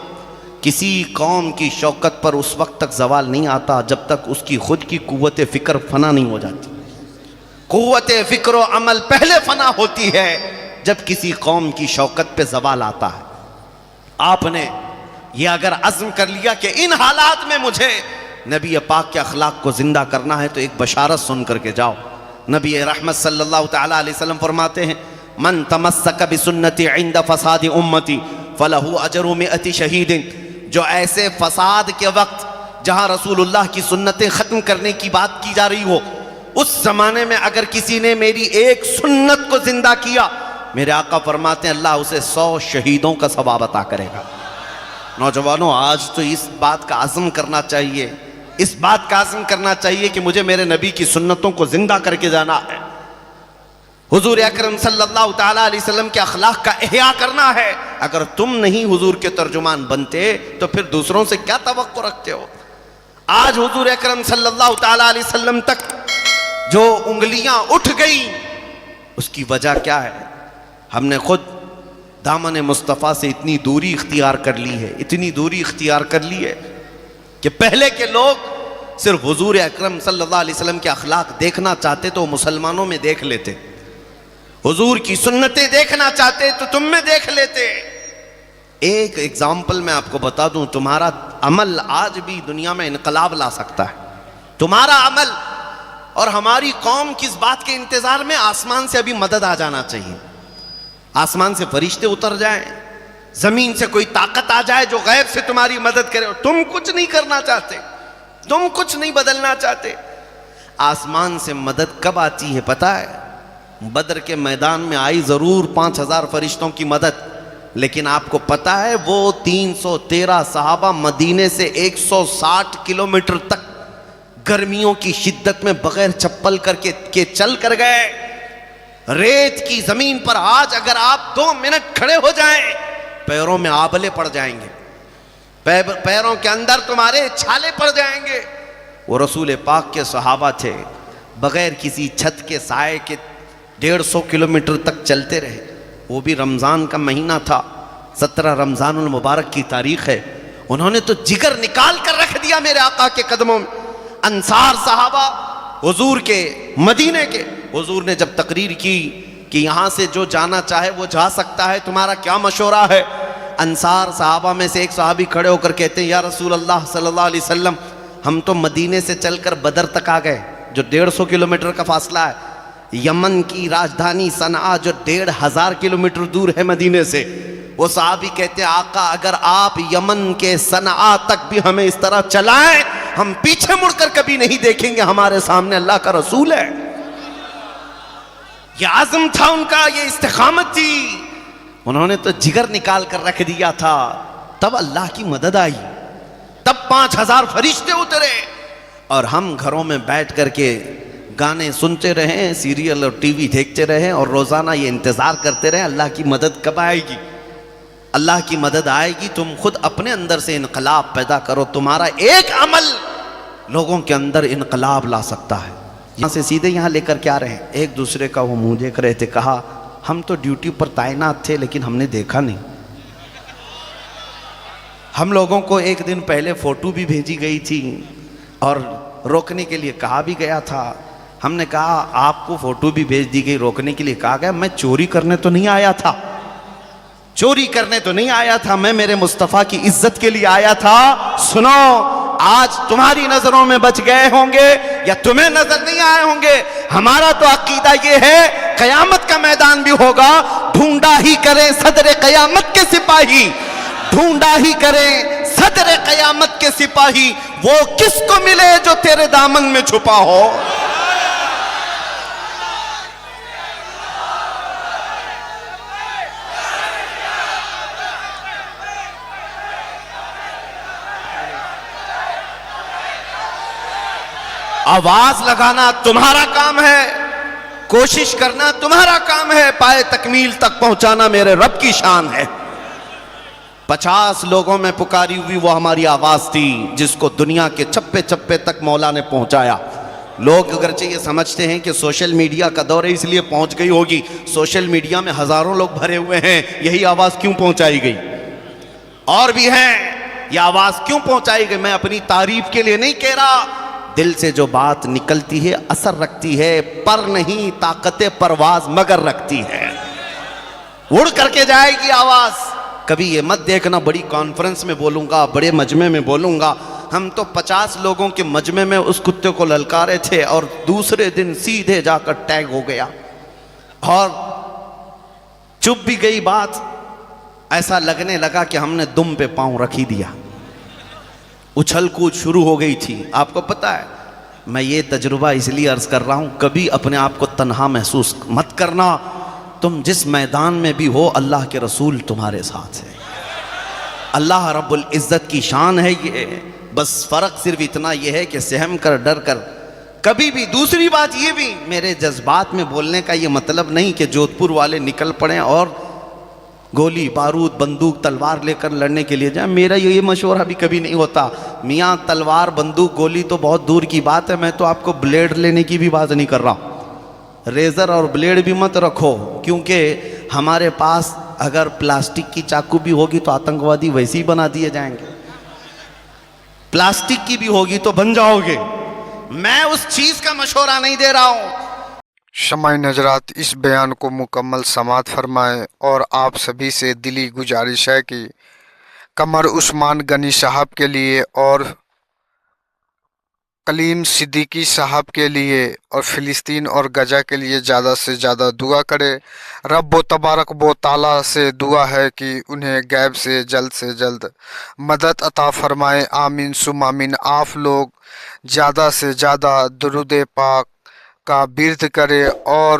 Speaker 2: کسی قوم کی شوکت پر اس وقت تک زوال نہیں آتا جب تک اس کی خود کی قوت فکر فنا نہیں ہو جاتی۔ قوت فکر و عمل پہلے فنا ہوتی ہے جب کسی قوم کی شوکت پہ زوال آتا ہے۔ آپ نے یہ اگر عزم کر لیا کہ ان حالات میں مجھے نبی پاک کے اخلاق کو زندہ کرنا ہے تو ایک بشارت سن کر کے جاؤ۔ نبی رحمت صلی اللہ تعالیٰ علیہ وسلم فرماتے ہیں من تمسک بسنتی عند فساد امتی فلہ اجر 100 شہید۔ جو ایسے فساد کے وقت جہاں رسول اللہ کی سنتیں ختم کرنے کی بات کی جا رہی ہو، اس زمانے میں اگر کسی نے میری ایک سنت کو زندہ کیا، میرے آقا فرماتے ہیں اللہ اسے 100 شہیدوں کا ثواب عطا کرے گا۔ نوجوانوں، آج تو اس بات کا عزم کرنا چاہیے، اس بات کا عزم کرنا چاہیے کہ مجھے میرے نبی کی سنتوں کو زندہ کر کے جانا ہے، حضور اکرم صلی اللہ تعالیٰ علیہ وسلم کے اخلاق کا احیاء کرنا ہے۔ اگر تم نہیں حضور کے ترجمان بنتے تو پھر دوسروں سے کیا توقع رکھتے ہو؟ آج حضور اکرم صلی اللہ تعالیٰ علیہ وسلم تک جو انگلیاں اٹھ گئیں، اس کی وجہ کیا ہے؟ ہم نے خود دامن مصطفیٰ سے اتنی دوری اختیار کر لی ہے، اتنی دوری اختیار کر لی ہے کہ پہلے کے لوگ صرف حضور اکرم صلی اللہ علیہ وسلم کے اخلاق دیکھنا چاہتے تو مسلمانوں میں دیکھ لیتے، حضور کی سنتیں دیکھنا چاہتے تو تم میں دیکھ لیتے۔ ایک ایگزامپل میں آپ کو بتا دوں، تمہارا عمل آج بھی دنیا میں انقلاب لا سکتا ہے۔ تمہارا عمل، اور ہماری قوم کس بات کے انتظار میں؟ آسمان سے ابھی مدد آ جانا چاہیے، آسمان سے فرشتے اتر جائیں، زمین سے کوئی طاقت آ جائے جو غیب سے تمہاری مدد کرے۔ تم کچھ نہیں کرنا چاہتے، تم کچھ نہیں بدلنا چاہتے۔ آسمان سے مدد کب آتی ہے پتہ ہے؟ بدر کے میدان میں آئی ضرور 5000 فرشتوں کی مدد، لیکن آپ کو پتا ہے وہ 313 صحابہ مدینے سے 160 کلومیٹر تک گرمیوں کی شدت میں بغیر چپل کے چل کر گئے. ریت کی زمین پر آج اگر آپ 2 منٹ کھڑے ہو جائیں پیروں میں آبلے پڑ جائیں گے, پیروں کے اندر تمہارے چھالے پڑ جائیں گے. وہ رسول پاک کے صحابہ تھے, بغیر کسی چھت کے سائے کے 150 کلومیٹر تک چلتے رہے. وہ بھی رمضان کا مہینہ تھا, 17 رمضان المبارک کی تاریخ ہے. انہوں نے تو جگر نکال کر رکھ دیا میرے آقا کے قدموں میں. انصار صحابہ حضور کے, مدینے کے, حضور نے جب تقریر کی کہ یہاں سے جو جانا چاہے وہ جا سکتا ہے, تمہارا کیا مشورہ ہے؟ انصار صحابہ میں سے ایک صحابی کھڑے ہو کر کہتے ہیں یا رسول اللہ صلی اللہ علیہ وسلم, ہم تو مدینے سے چل کر بدر تک آ گئے جو 150 کلومیٹر کا فاصلہ ہے. یمن کی راجدھانی صنعا جو 1500 کلومیٹر دور ہے مدینے سے. وہ صحابی کہتے ہیں آقا اگر آپ یمن کے صنعا تک بھی ہمیں اس طرح چلائیں ہم پیچھے مڑ کر کبھی نہیں دیکھیں گے, ہمارے سامنے اللہ کا رسول ہے. یہ عزم تھا ان کا, یہ استقامت تھی. انہوں نے تو جگر نکال کر رکھ دیا تھا. تب اللہ کی مدد آئی, تب 5000 فرشتے اترے, اور ہم گھروں میں بیٹھ کر کے گانے سنتے رہیں, سیریل اور ٹی وی دیکھتے رہیں, اور روزانہ یہ انتظار کرتے رہیں اللہ کی مدد کب آئے گی. اللہ کی مدد آئے گی. تم خود اپنے اندر سے انقلاب پیدا کرو, تمہارا ایک عمل لوگوں کے اندر انقلاب لا سکتا ہے. یہاں سے سیدھے یہاں لے کر کیا رہے, ایک دوسرے کا وہ منہ دیکھ رہے تھے. کہا ہم تو ڈیوٹی پر تعینات تھے لیکن ہم نے دیکھا نہیں. ہم لوگوں کو ایک دن پہلے فوٹو بھی بھیجی گئی تھی اور روکنے کے لیے کہا بھی گیا تھا. ہم نے کہا آپ کو فوٹو بھی بھیج دی گئی, روکنے کے لیے کہا گیا, میں چوری کرنے تو نہیں آیا تھا, چوری کرنے تو نہیں آیا تھا, میں میرے مصطفیٰ کی عزت کے لیے آیا تھا. سنو, آج تمہاری نظروں میں بچ گئے ہوں گے یا تمہیں نظر نہیں آئے ہوں گے, ہمارا تو عقیدہ یہ ہے قیامت کا میدان بھی ہوگا, ڈھونڈا ہی کریں صدر قیامت کے سپاہی, ڈھونڈا ہی کریں صدر قیامت کے سپاہی, وہ کس کو ملے جو تیرے دامن میں چھپا ہو. آواز لگانا تمہارا کام ہے, کوشش کرنا تمہارا کام ہے, پائے تکمیل تک پہنچانا میرے رب کی شان ہے. 50 لوگوں میں پکاری ہوئی وہ ہماری آواز تھی جس کو دنیا کے چپے چپے تک مولا نے پہنچایا. لوگ اگرچہ یہ سمجھتے ہیں کہ سوشل میڈیا کا دور ہے اس لیے پہنچ گئی ہوگی, سوشل میڈیا میں ہزاروں لوگ بھرے ہوئے ہیں, یہی آواز کیوں پہنچائی گئی؟ اور بھی ہیں, یہ آواز کیوں پہنچائی گئی؟ میں اپنی تعریف کے لیے نہیں کہہ رہا, دل سے جو بات نکلتی ہے اثر رکھتی ہے, پر نہیں طاقت پرواز مگر رکھتی ہے, اڑ کر کے جائے گی آواز. کبھی یہ مت دیکھنا بڑی کانفرنس میں بولوں گا, بڑے مجمع میں بولوں گا. ہم تو 50 لوگوں کے مجمع میں اس کتے کو للکارے تھے اور دوسرے دن سیدھے جا کر ٹیگ ہو گیا اور چپ بھی گئی بات. ایسا لگنے لگا کہ ہم نے دم پہ پاؤں رکھ ہی دیا, اچھل کود شروع ہو گئی تھی. آپ کو پتا ہے میں یہ تجربہ اس لیے عرض کر رہا ہوں, کبھی اپنے آپ کو تنہا محسوس مت کرنا. تم جس میدان میں بھی ہو اللہ کے رسول تمہارے ساتھ ہے, اللہ رب العزت کی شان ہے یہ. بس فرق صرف اتنا یہ ہے کہ سہم کر ڈر کر کبھی بھی. دوسری بات یہ بھی, میرے جذبات میں بولنے کا یہ مطلب نہیں کہ جودھ پور والے نکل پڑیں اور گولی بارود بندوق تلوار لے کر لڑنے کے لیے جائیں. میرا یہ مشورہ بھی کبھی نہیں ہوتا. میاں تلوار بندوق گولی تو بہت دور کی بات ہے, میں تو آپ کو بلیڈ لینے کی بھی بات نہیں کر رہا. ریزر اور بلیڈ بھی مت رکھو, کیونکہ ہمارے پاس اگر پلاسٹک کی چاقو بھی ہوگی تو آتنکوادی ویسے ہی بنا دیے جائیں گے, پلاسٹک کی بھی ہوگی تو بن جاؤ گے. میں اس چیز کا مشورہ نہیں دے رہا ہوں.
Speaker 1: شمع نظرات اس بیان کو مکمل سماعت فرمائیں, اور آپ سبھی سے دلی گزارش ہے کہ قمر عثمان غنی صاحب کے لیے اور کلیم صدیقی صاحب کے لیے اور فلسطین اور غزہ کے لیے زیادہ سے زیادہ دعا کرے. رب و تبارک و تعالیٰ سے دعا ہے کہ انہیں غیب سے جلد مدد عطا فرمائے. آمین ثم آمین. آپ لوگ زیادہ سے زیادہ درود پاک کا ورد کرے اور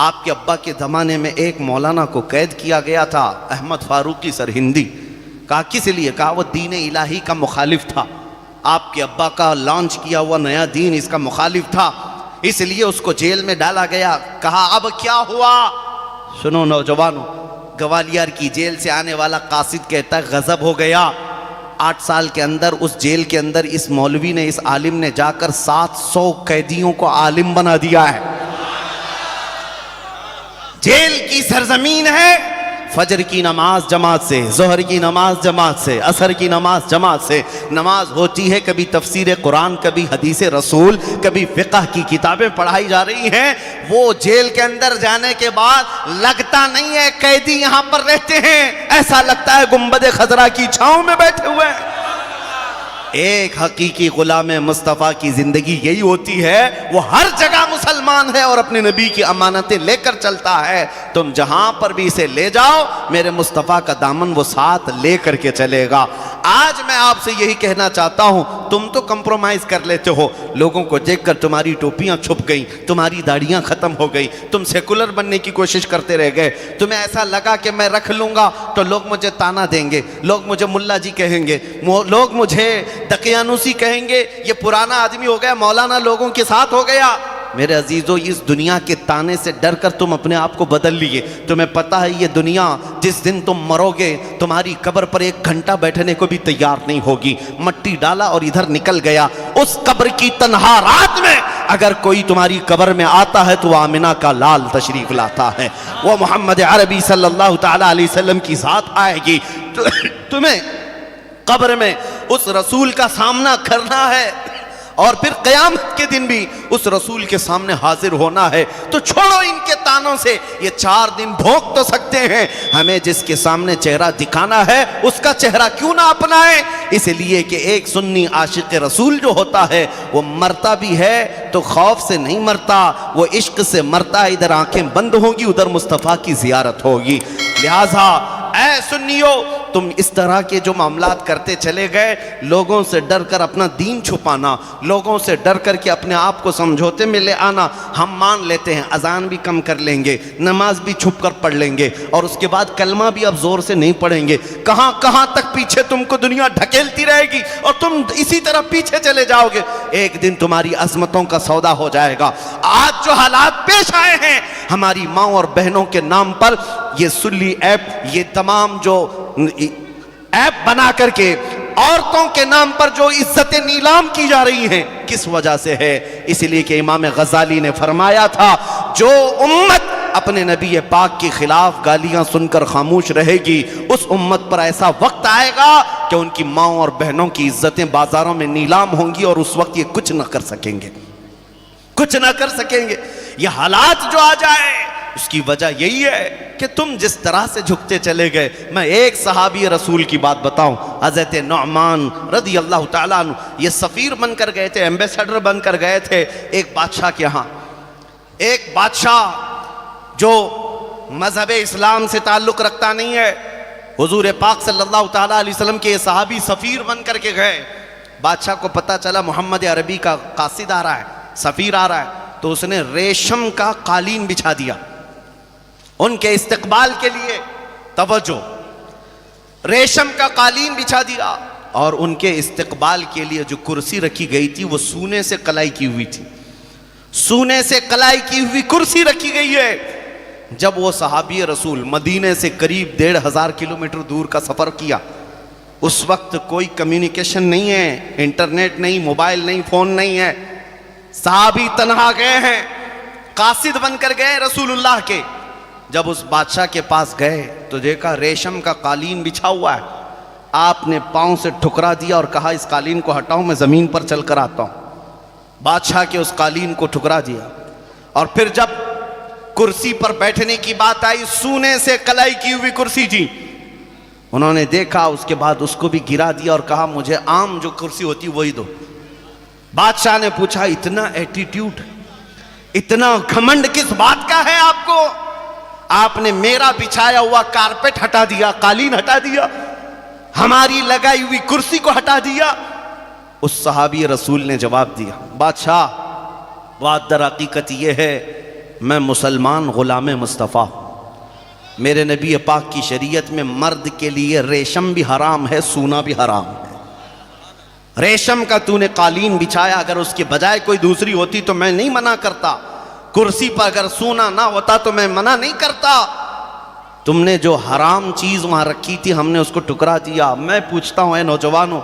Speaker 2: آپ کے ابا کے زمانے میں ایک مولانا کو قید کیا گیا تھا، احمد فاروقی سرہندی. کہا کس لیے؟ کہا وہ دین الہی کا مخالف تھا، آپ کے ابا کا لانچ کیا ہوا نیا دین اس کا مخالف تھا، اس لیے اس کو جیل میں ڈالا گیا. کہا اب کیا ہوا؟ سنو نوجوانوں، گوالیار کی جیل سے آنے والا قاصد کہتا ہے غضب ہو گیا. 8 سال کے اندر اس جیل کے اندر اس مولوی نے، اس عالم نے جا کر 700 قیدیوں کو عالم بنا دیا ہے. جیل کی سرزمین ہے، فجر کی نماز جماعت سے، ظہر کی نماز جماعت سے، عصر کی نماز جماعت سے نماز ہوتی ہے. کبھی تفسیر قرآن، کبھی حدیث رسول، کبھی فقہ کی کتابیں پڑھائی جا رہی ہیں. وہ جیل کے اندر جانے کے بعد لگتا نہیں ہے قیدی یہاں پر رہتے ہیں، ایسا لگتا ہے گنبد خضرا کی چھاؤں میں بیٹھے ہوئے ہیں. ایک حقیقی غلام مصطفیٰ کی زندگی یہی ہوتی ہے، وہ ہر جگہ مسلمان ہے اور اپنے نبی کی امانتیں لے کر چلتا ہے. تم جہاں پر بھی اسے لے جاؤ، میرے مصطفیٰ کا دامن وہ ساتھ لے کر کے چلے گا. آج میں آپ سے یہی کہنا چاہتا ہوں، تم تو کمپرومائز کر لیتے ہو. لوگوں کو دیکھ کر تمہاری ٹوپیاں چھپ گئیں، تمہاری داڑیاں ختم ہو گئی، تم سیکولر بننے کی کوشش کرتے رہ گئے. تمہیں ایسا لگا کہ میں رکھ لوں گا تو لوگ مجھے تانا دیں گے، لوگ مجھے ملا جی کہیں گے، لوگ مجھے دقیانوسی کہیں گے، یہ پرانا آدمی ہو گیا، مولانا لوگوں کے ساتھ ہو گیا. میرے عزیزو، اس دنیا کے تانے سے ڈر کر تم اپنے آپ کو بدل لیے. تمہیں پتہ ہے یہ دنیا جس دن تم مرو گے، تمہاری قبر پر 1 گھنٹہ بیٹھنے کو بھی تیار نہیں ہوگی. مٹی ڈالا اور ادھر نکل گیا. اس قبر کی تنہا رات میں اگر کوئی تمہاری قبر میں آتا ہے تو وہ آمنہ کا لال تشریف لاتا ہے، وہ محمد عربی صلی اللہ تعالی علیہ وسلم کی ذات آئے گی. تمہیں قبر میں اس رسول کا سامنا کرنا ہے اور پھر قیامت کے دن بھی اس رسول کے سامنے حاضر ہونا ہے. تو چھوڑو ان کے تانوں سے، یہ 4 دن بھونک تو سکتے ہیں، ہمیں جس کے سامنے چہرہ دکھانا ہے اس کا چہرہ کیوں نہ اپنائیں. اس لیے کہ ایک سنی عاشق رسول جو ہوتا ہے وہ مرتا بھی ہے تو خوف سے نہیں مرتا، وہ عشق سے مرتا ہے. ادھر آنکھیں بند ہوں گی، ادھر مصطفیٰ کی زیارت ہوگی. لہٰذا اے سنیو، تم اس طرح کے جو معاملات کرتے چلے گئے، لوگوں سے ڈر کر اپنا دین چھپانا، لوگوں سے ڈر کر کے اپنے آپ کو سمجھوتے میں لے آنا. ہم مان لیتے ہیں اذان بھی کم کر لیں گے، نماز بھی چھپ کر پڑھ لیں گے، اور اس کے بعد کلمہ بھی اب زور سے نہیں پڑھیں گے. کہاں کہاں تک پیچھے تم کو دنیا ڈھکیلتی رہے گی اور تم اسی طرح پیچھے چلے جاؤ گے. ایک دن تمہاری عظمتوں کا سودا ہو جائے گا. آج جو حالات پیش آئے ہیں ہماری ماں اور بہنوں کے نام پر، یہ سلی ایپ، یہ تمام جو ایپ بنا کر کے عورتوں کے نام پر جو عزتیں نیلام کی جا رہی ہیں، کس وجہ سے ہے؟ اس لیے کہ امام غزالی نے فرمایا تھا، جو امت اپنے نبی پاک کے خلاف گالیاں سن کر خاموش رہے گی، اس امت پر ایسا وقت آئے گا کہ ان کی ماں اور بہنوں کی عزتیں بازاروں میں نیلام ہوں گی، اور اس وقت یہ کچھ نہ کر سکیں گے، کچھ نہ کر سکیں گے. یہ حالات جو آ جائے اس کی وجہ یہی ہے کہ تم جس طرح سے جھکتے چلے گئے. میں ایک صحابی رسول کی بات بتاؤں، حضرت نعمان رضی اللہ تعالیٰ عنہ، یہ سفیر بن کر گئے تھے، ایمبیسڈر بن کر گئے تھے ایک بادشاہ کے ہاں. ایک بادشاہ جو مذہب اسلام سے تعلق رکھتا نہیں ہے، حضور پاک صلی اللہ تعالیٰ علیہ وسلم کے صحابی سفیر بن کر کے گئے. بادشاہ کو پتہ چلا محمد عربی کا قاصد آ رہا ہے، سفیر آ رہا ہے، تو اس نے ریشم کا قالین بچھا دیا ان کے استقبال کے لیے. توجہ، ریشم کا قالین بچھا دیا، اور ان کے استقبال کے لیے جو کرسی رکھی گئی تھی وہ سونے سے کلائی کی ہوئی تھی. سونے سے کلائی کی ہوئی کرسی رکھی گئی ہے. جب وہ صحابی رسول مدینے سے قریب 1500 کلومیٹر دور کا سفر کیا، اس وقت کوئی کمیونیکیشن نہیں ہے، انٹرنیٹ نہیں، موبائل نہیں، فون نہیں ہے. صحابی تنہا گئے ہیں، قاصد بن کر گئے رسول اللہ کے. جب اس بادشاہ کے پاس گئے تو دیکھا ریشم کا قالین بچھا ہوا ہے. آپ نے پاؤں سے ٹھکرا دیا اور کہا اس قالین کو ہٹاؤ، میں زمین پر چل کر آتا ہوں. بادشاہ کے اس قالین کو ٹھکرا دیا، اور پھر جب کرسی پر بیٹھنے کی بات آئی، سونے سے کلائی کی ہوئی کرسی تھی، انہوں نے دیکھا، اس کے بعد اس کو بھی گرا دیا اور کہا مجھے عام جو کرسی ہوتی وہی دو. بادشاہ نے پوچھا اتنا ایٹیٹیوڈ، اتنا گھمنڈ کس بات کا ہے آپ کو؟ آپ نے میرا بچھایا ہوا کارپیٹ ہٹا دیا، قالین ہٹا دیا، ہماری لگائی ہوئی کرسی کو ہٹا دیا. اس صحابی رسول نے جواب دیا، بادشاہ بات در حقیقت یہ ہے میں مسلمان غلام مصطفیٰ، میرے نبی پاک کی شریعت میں مرد کے لیے ریشم بھی حرام ہے، سونا بھی حرام ہے۔ ریشم کا تو نے قالین بچھایا، اگر اس کے بجائے کوئی دوسری ہوتی تو میں نہیں منع کرتا، کرسی پر اگر سونا نہ ہوتا تو میں منع نہیں کرتا۔ تم نے جو حرام چیز وہاں رکھی تھی ہم نے اس کو ٹکرا دیا۔ میں پوچھتا ہوں اے نوجوانوں،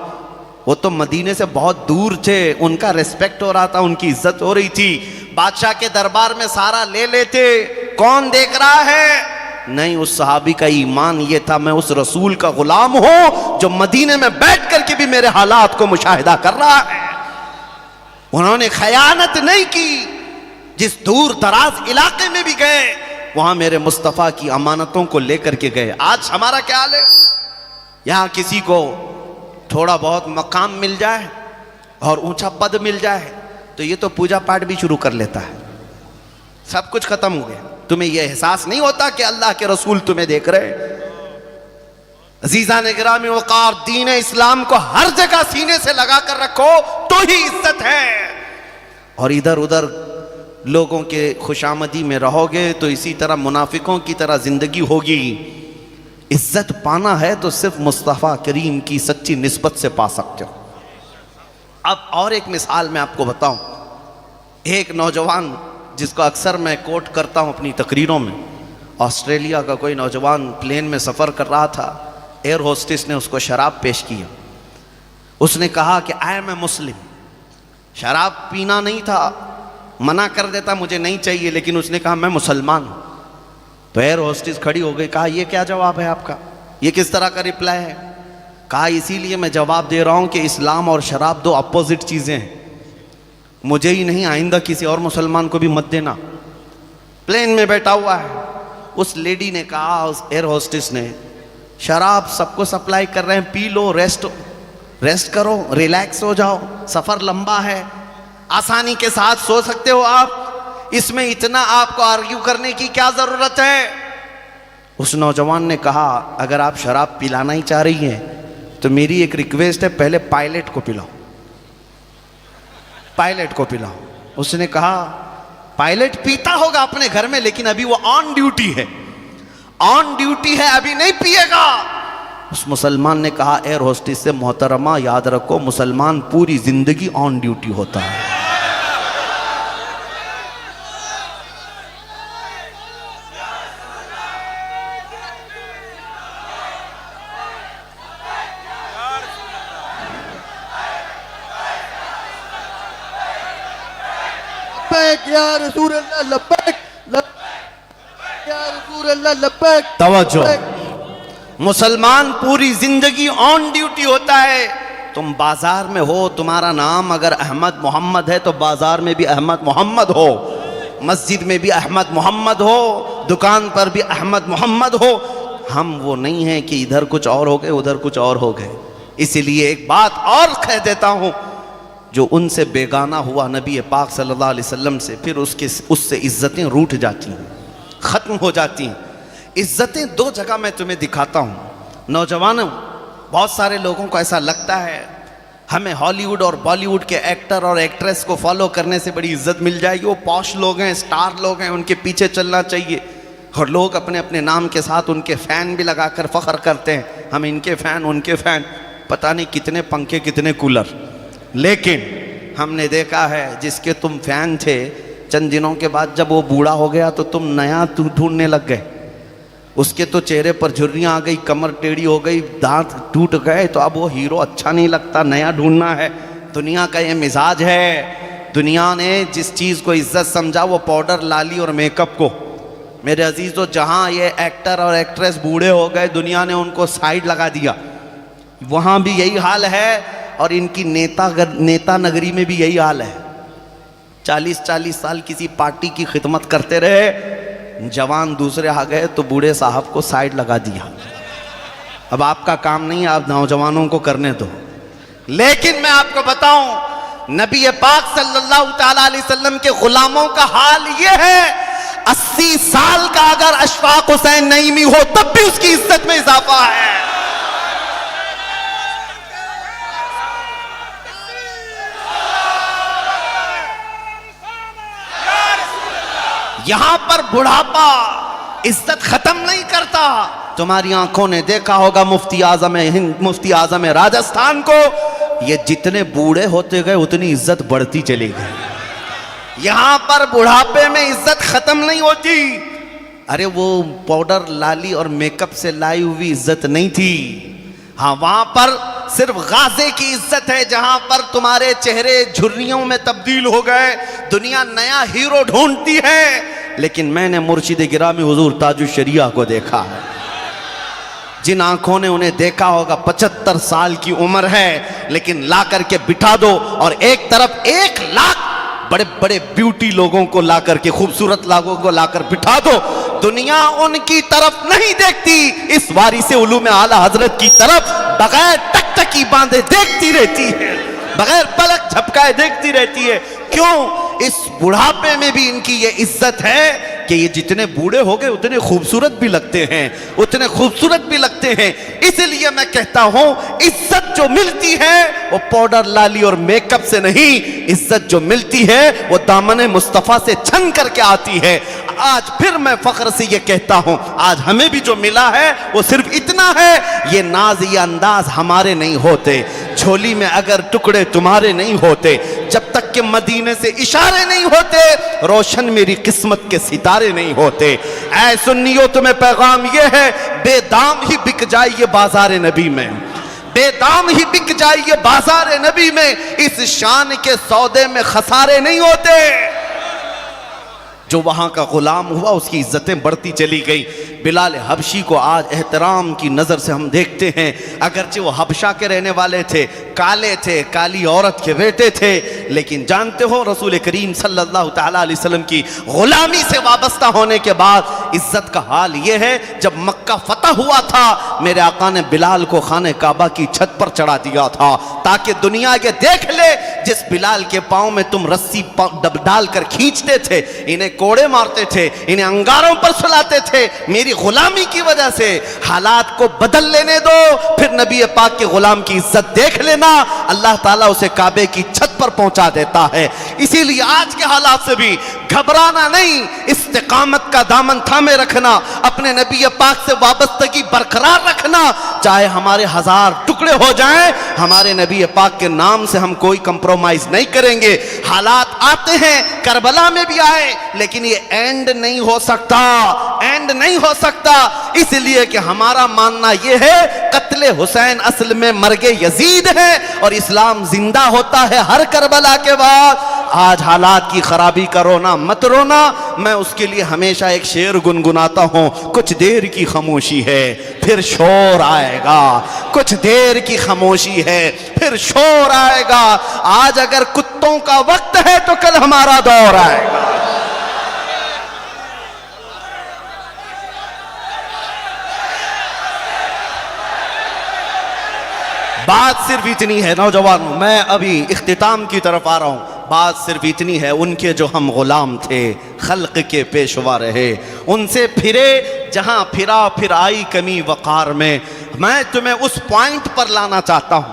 Speaker 2: وہ تو مدینے سے بہت دور تھے، ان کا ریسپیکٹ ہو رہا تھا، ان کی عزت ہو رہی تھی، بادشاہ کے دربار میں سارا لے لیتے، کون دیکھ رہا ہے؟ نہیں، اس صحابی کا ایمان یہ تھا میں اس رسول کا غلام ہوں جو مدینے میں بیٹھ کر کے بھی میرے حالات کو مشاہدہ کر رہا ہے۔ انہوں نے خیانت نہیں کی، جس دور دراز علاقے میں بھی گئے وہاں میرے مصطفیٰ کی امانتوں کو لے کر کے گئے۔ آج ہمارا کیا حال ہے؟ یہاں کسی کو تھوڑا بہت مقام مل جائے اور اونچا پد مل جائے تو یہ تو پوجا پاٹ بھی شروع کر لیتا ہے، سب کچھ ختم ہو گیا۔ تمہیں یہ احساس نہیں ہوتا کہ اللہ کے رسول تمہیں دیکھ رہے؟ عزیزان گرامی وقار، دین اسلام کو ہر جگہ سینے سے لگا کر رکھو تو ہی عزت ہے، اور ادھر ادھر لوگوں کے خوشامدی میں رہو گے تو اسی طرح منافقوں کی طرح زندگی ہوگی۔ عزت پانا ہے تو صرف مصطفیٰ کریم کی سچی نسبت سے پا سکتے ہو۔ اب اور ایک مثال میں آپ کو بتاؤں، ایک نوجوان جس کو اکثر میں کوٹ کرتا ہوں اپنی تقریروں میں، آسٹریلیا کا کوئی نوجوان پلین میں سفر کر رہا تھا، ایئر ہوسٹس نے اس کو شراب پیش کی، اس نے کہا کہ آئی ایم اے مسلم، شراب پینا نہیں تھا، منع کر دیتا مجھے نہیں چاہیے، لیکن اس نے کہا میں مسلمان ہوں۔ تو ایئر ہوسٹس کھڑی ہو گئی، کہا یہ کیا جواب ہے آپ کا، یہ کس طرح کا رپلائی ہے؟ کہا اسی لیے میں جواب دے رہا ہوں کہ اسلام اور شراب دو اپوزٹ چیزیں ہیں، مجھے ہی نہیں آئندہ کسی اور مسلمان کو بھی مت دینا۔ پلین میں بیٹھا ہوا ہے، اس لیڈی نے کہا، اس ایئر ہوسٹس نے، شراب سب کو سپلائی کر رہے ہیں، پی لو، ریسٹ کرو، ریلیکس ہو جاؤ، سفر لمبا ہے، آسانی کے ساتھ سو سکتے ہو آپ، اس میں اتنا آپ کو آرگیو کرنے کی کیا ضرورت ہے؟ اس نوجوان نے کہا اگر آپ شراب پلانا ہی چاہ رہی ہیں تو میری ایک ریکویسٹ ہے، پہلے پائلٹ کو پلاؤ، پائلٹ کو پلاؤ۔ اس نے کہا پائلٹ پیتا ہوگا اپنے گھر میں لیکن ابھی وہ آن ڈیوٹی ہے، آن ڈیوٹی ہے، ابھی نہیں پیے گا۔ اس مسلمان نے کہا ایئر ہوسٹس سے، محترمہ یاد رکھو مسلمان پوری زندگی آن ڈیوٹی ہوتا ہے۔
Speaker 3: لبیک یا رسول اللہ، لبیک لبیک یا رسول اللہ، لبیک۔
Speaker 2: توجہ، مسلمان پوری زندگی آن ڈیوٹی ہوتا ہے۔ تم بازار میں ہو، تمہارا نام اگر احمد محمد ہے تو بازار میں بھی احمد محمد ہو، مسجد میں بھی احمد محمد ہو، دکان پر بھی احمد محمد ہو۔ ہم وہ نہیں ہیں کہ ادھر کچھ اور ہو گئے ادھر کچھ اور ہو گئے۔ اسی لیے ایک بات اور کہہ دیتا ہوں، جو ان سے بیگانہ ہوا نبی پاک صلی اللہ علیہ وسلم سے، پھر اس سے عزتیں روٹ جاتی ہیں، ختم ہو جاتی ہیں۔ عزتیں دو جگہ میں تمہیں دکھاتا ہوں۔ نوجوانوں، بہت سارے لوگوں کو ایسا لگتا ہے ہمیں ہالی ووڈ اور بالی ووڈ کے ایکٹر اور ایکٹریس کو فالو کرنے سے بڑی عزت مل جائے گی، وہ پوش لوگ ہیں، سٹار لوگ ہیں، ان کے پیچھے چلنا چاہیے، اور لوگ اپنے اپنے نام کے ساتھ ان کے فین بھی لگا کر فخر کرتے ہیں، ہم ان کے فین ان کے فین، پتہ نہیں کتنے پنکھے کتنے کولر۔ لیکن ہم نے دیکھا ہے جس کے تم فین تھے، چند دنوں کے بعد جب وہ بوڑھا ہو گیا تو تم نیا ڈھونڈنے لگ گئے، اس کے تو چہرے پر جھریاں آ گئی، کمر ٹیڑھی ہو گئی، دانت ٹوٹ گئے، تو اب وہ ہیرو اچھا نہیں لگتا، نیا ڈھونڈنا ہے۔ دنیا کا یہ مزاج ہے، دنیا نے جس چیز کو عزت سمجھا وہ پاؤڈر، لالی اور میک اپ کو۔ میرے عزیزو، جہاں یہ ایکٹر اور ایکٹریس بوڑھے ہو گئے دنیا نے ان کو سائیڈ لگا دیا، وہاں بھی یہی حال ہے، اور ان کی نیتا نگری میں بھی یہی حال ہے۔ 40 سال کسی پارٹی کی خدمت کرتے رہے، جوان دوسرے آ گئے تو بوڑھے صاحب کو سائیڈ لگا دیا۔ اب آپ کا کام نہیں ہے، آپ نوجوانوں کو کرنے دو۔ لیکن میں آپ کو بتاؤں، نبی پاک صلی اللہ تعالیٰ علیہ وسلم کے غلاموں کا حال یہ ہے، 80 سال کا اگر اشفاق حسین نعیمی ہو تب بھی اس کی عزت میں اضافہ ہے۔ یہاں پر بڑھاپا عزت ختم نہیں کرتا. تمہاری آنکھوں نے دیکھا ہوگا مفتی اعظم راجستھان کو, یہ جتنے بوڑھے ہوتے گئے اتنی عزت بڑھتی چلی گئی. یہاں پر بڑھاپے میں عزت ختم نہیں ہوتی. ارے وہ پاؤڈر لالی اور میک اپ سے لائی ہوئی عزت نہیں تھی. ہاں وہاں پر صرف غازے کی عزت ہے, جہاں پر تمہارے چہرے جھریوں میں تبدیل ہو گئے, دنیا نیا ہیرو ڈھونڈتی ہے. لیکن میں نے مرشد گرامی حضور تاج الشریعہ کو دیکھا ہے, جن آنکھوں نے انہیں دیکھا ہوگا 75 سال کی عمر ہے, لیکن لا کر کے بٹھا دو اور ایک طرف 1 لاکھ بڑے بڑے بیوٹی لوگوں کو لا کر کے, خوبصورت لوگوں کو لا کر بٹھا دو, دنیا ان کی طرف نہیں دیکھتی, اس وارث علوم اعلیٰ حضرت کی طرف بغیر ٹک ٹکی باندھے دیکھتی رہتی ہے, بغیر پلک جھپکائے دیکھتی رہتی ہے. کیوں؟ اس بڑھاپے میں بھی ان کی یہ عزت ہے کہ یہ جتنے بوڑھے ہو گئے اتنے خوبصورت بھی لگتے ہیں, اتنے خوبصورت بھی لگتے ہیں. اس لیے میں کہتا ہوں عزت جو ملتی ہے وہ پاؤڈر لالی اور میک اپ سے نہیں, عزت جو ملتی ہے وہ دامن مصطفیٰ سے چھن کر کے آتی ہے. آج پھر میں فخر سے یہ کہتا ہوں, آج ہمیں بھی جو ملا ہے وہ صرف اتنا ہے, یہ ناز یہ انداز ہمارے نہیں ہوتے, جھولی میں اگر ٹکڑے تمہارے نہیں ہوتے, جب تک کہ مدینے سے اشارے نہیں ہوتے, روشن میری قسمت کے ستارے نہیں ہوتے. اے سنیو تمہیں پیغام یہ ہے, بے دام ہی بک جائے یہ بازار نبی میں, بے دام ہی بک جائے یہ بازار نبی میں, اس شان کے سودے میں خسارے نہیں ہوتے. جو وہاں کا غلام ہوا اس کی عزتیں بڑھتی چلی گئی. بلال حبشی کو آج احترام کی نظر سے ہم دیکھتے ہیں, اگرچہ وہ حبشہ کے رہنے والے تھے, کالے تھے, کالی عورت کے بیٹے تھے, لیکن جانتے ہو رسول کریم صلی اللہ تعالیٰ علیہ وسلم کی غلامی سے وابستہ ہونے کے بعد عزت کا حال یہ ہے. جب مکہ فتح ہوا تھا میرے آقا نے بلال کو خانہ کعبہ کی چھت پر چڑھا دیا تھا, تاکہ دنیا یہ دیکھ لے جس بلال کے پاؤں میں تم رسی ڈال کر کھینچتے تھے, انہیں کوڑے مارتے تھے, انہیں انگاروں پر سلاتے تھے, میری غلامی کی وجہ سے حالات کو بدل لینے دو, پھر نبی پاک کے غلام کی عزت دیکھ لینا, اللہ تعالیٰ اسے کعبے کی چھت پر پہنچا دیتا ہے. اسی لیے آج کے حالات سے بھی گھبرانا نہیں, استقامت کا دامن تھامے رکھنا, اپنے نبی پاک سے وابستگی برقرار رکھنا, چاہے ہمارے 1000 ٹکڑے ہو جائیں, ہمارے نبی پاک کے نام سے ہم کوئی کمپرومائز نہیں کریں گے. حالات آتے ہیں, کربلا میں بھی آئے, لیکن یہ اینڈ نہیں ہو سکتا, اینڈ نہیں ہو سکتا. اس لیے کہ ہمارا ماننا یہ ہے قتل حسین اصل میں مرگ یزید ہے, اور اسلام زندہ ہوتا ہے ہر کربلا کے بعد. آج حالات کی خرابی کا رونا مت رونا, میں اس کے لیے ہمیشہ ایک شعر گنگناتا ہوں, کچھ دیر کی خاموشی ہے پھر شور آئے گا, کچھ دیر کی خاموشی ہے پھر شور آئے گا. آج اگر کتوں کا وقت ہے تو کل ہمارا دور آئے گا. بات صرف اتنی ہے نوجوانوں, میں ابھی اختتام کی طرف آ رہا ہوں, بات صرف اتنی ہے, ان کے جو ہم غلام تھے خلق کے پیشوا رہے, ان سے پھرے جہاں پھرا پھر آئی کمی وقار میں. میں تمہیں اس پوائنٹ پر لانا چاہتا ہوں,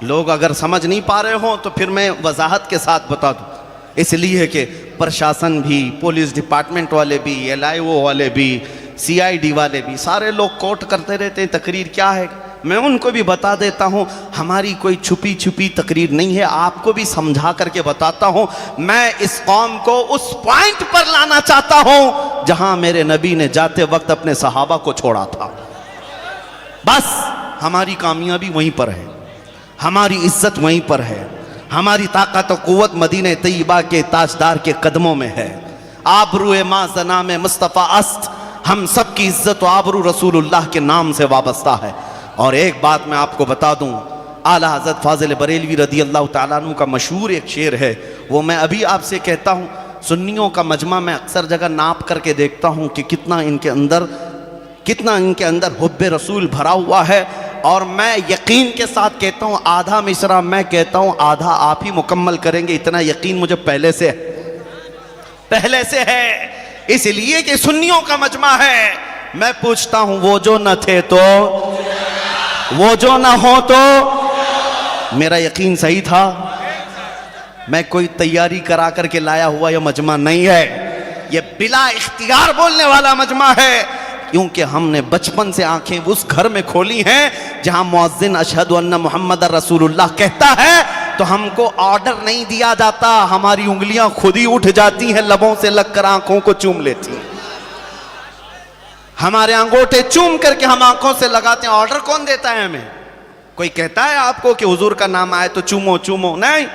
Speaker 2: لوگ اگر سمجھ نہیں پا رہے ہوں تو پھر میں وضاحت کے ساتھ بتا دوں. اس لیے کہ پرشاسن بھی, پولیس ڈپارٹمنٹ والے بھی, LIO والے بھی, CID والے بھی, سارے لوگ کوٹ کرتے رہتے ہیں تقریر کیا ہے. میں ان کو بھی بتا دیتا ہوں ہماری کوئی چھپی چھپی تقریر نہیں ہے, آپ کو بھی سمجھا کر کے بتاتا ہوں. میں اس قوم کو اس پوائنٹ پر لانا چاہتا ہوں جہاں میرے نبی نے جاتے وقت اپنے صحابہ کو چھوڑا تھا. بس ہماری کامیابی وہیں پر ہے, ہماری عزت وہیں پر ہے, ہماری طاقت و قوت مدینہ طیبہ کے تاجدار کے قدموں میں ہے. آبرو ما زنام مصطفیٰ است, ہم سب کی عزت و آبرو رسول اللہ کے نام سے وابستہ ہے. اور ایک بات میں آپ کو بتا دوں, اعلیٰ حضرت فاضل بریلوی رضی اللہ تعالیٰ عنہ کا مشہور ایک شعر ہے, وہ میں ابھی آپ سے کہتا ہوں. سنیوں کا مجمع میں اکثر جگہ ناپ کر کے دیکھتا ہوں کہ کتنا ان کے اندر حب رسول بھرا ہوا ہے, اور میں یقین کے ساتھ کہتا ہوں آدھا مصرع میں کہتا ہوں آدھا آپ ہی مکمل کریں گے, اتنا یقین مجھے پہلے سے ہے. اس لیے کہ سنیوں کا مجمع ہے. میں پوچھتا ہوں وہ جو نہ تھے تو, وہ جو نہ ہو تو, میرا یقین صحیح تھا. میں کوئی تیاری کرا کر کے لایا ہوا یہ مجمع نہیں ہے, یہ بلا اختیار بولنے والا مجمع ہے، کیونکہ ہم نے بچپن سے آنکھیں اس گھر میں کھولی ہیں جہاں مؤذن اشہد ان محمد رسول اللہ کہتا ہے تو ہم کو آرڈر نہیں دیا جاتا، ہماری انگلیاں خود ہی اٹھ جاتی ہیں، لبوں سے لگ کر آنکھوں کو چوم لیتی ہیں، ہمارے انگوٹھے چوم کر کے ہم آنکھوں سے لگاتے ہیں۔ آرڈر کون دیتا ہے ہمیں؟ کوئی کہتا ہے آپ کو کہ حضور کا نام آئے تو چومو چومو؟ نہیں،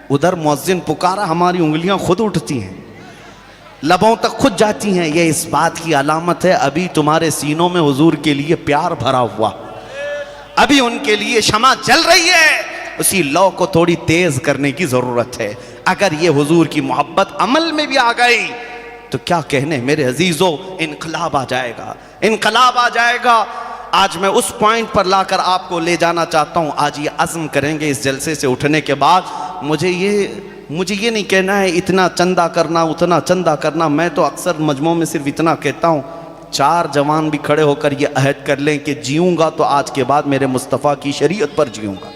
Speaker 2: ادھر مؤذن پکارا، ہماری انگلیاں خود اٹھتی ہیں، لبوں تک خود جاتی ہیں۔ یہ اس بات کی علامت ہے ابھی تمہارے سینوں میں حضور کے لیے پیار بھرا ہوا، ابھی ان کے لیے شمع جل رہی ہے، اسی لو کو تھوڑی تیز کرنے کی ضرورت ہے۔ اگر یہ حضور کی محبت عمل میں بھی آ گئی تو کیا کہنے میرے عزیزو، انقلاب آ جائے گا، انقلاب آ جائے گا۔ آج میں اس پوائنٹ پر لا کر آپ کو لے جانا چاہتا ہوں۔ آج یہ عزم کریں گے اس جلسے سے اٹھنے کے بعد، مجھے یہ نہیں کہنا ہے اتنا چندہ کرنا اتنا چندہ کرنا، میں تو اکثر مجموعوں میں صرف اتنا کہتا ہوں، 4 جوان بھی کھڑے ہو کر یہ عہد کر لیں کہ جیوں گا تو آج کے بعد میرے مصطفیٰ کی شریعت پر جیوں گا۔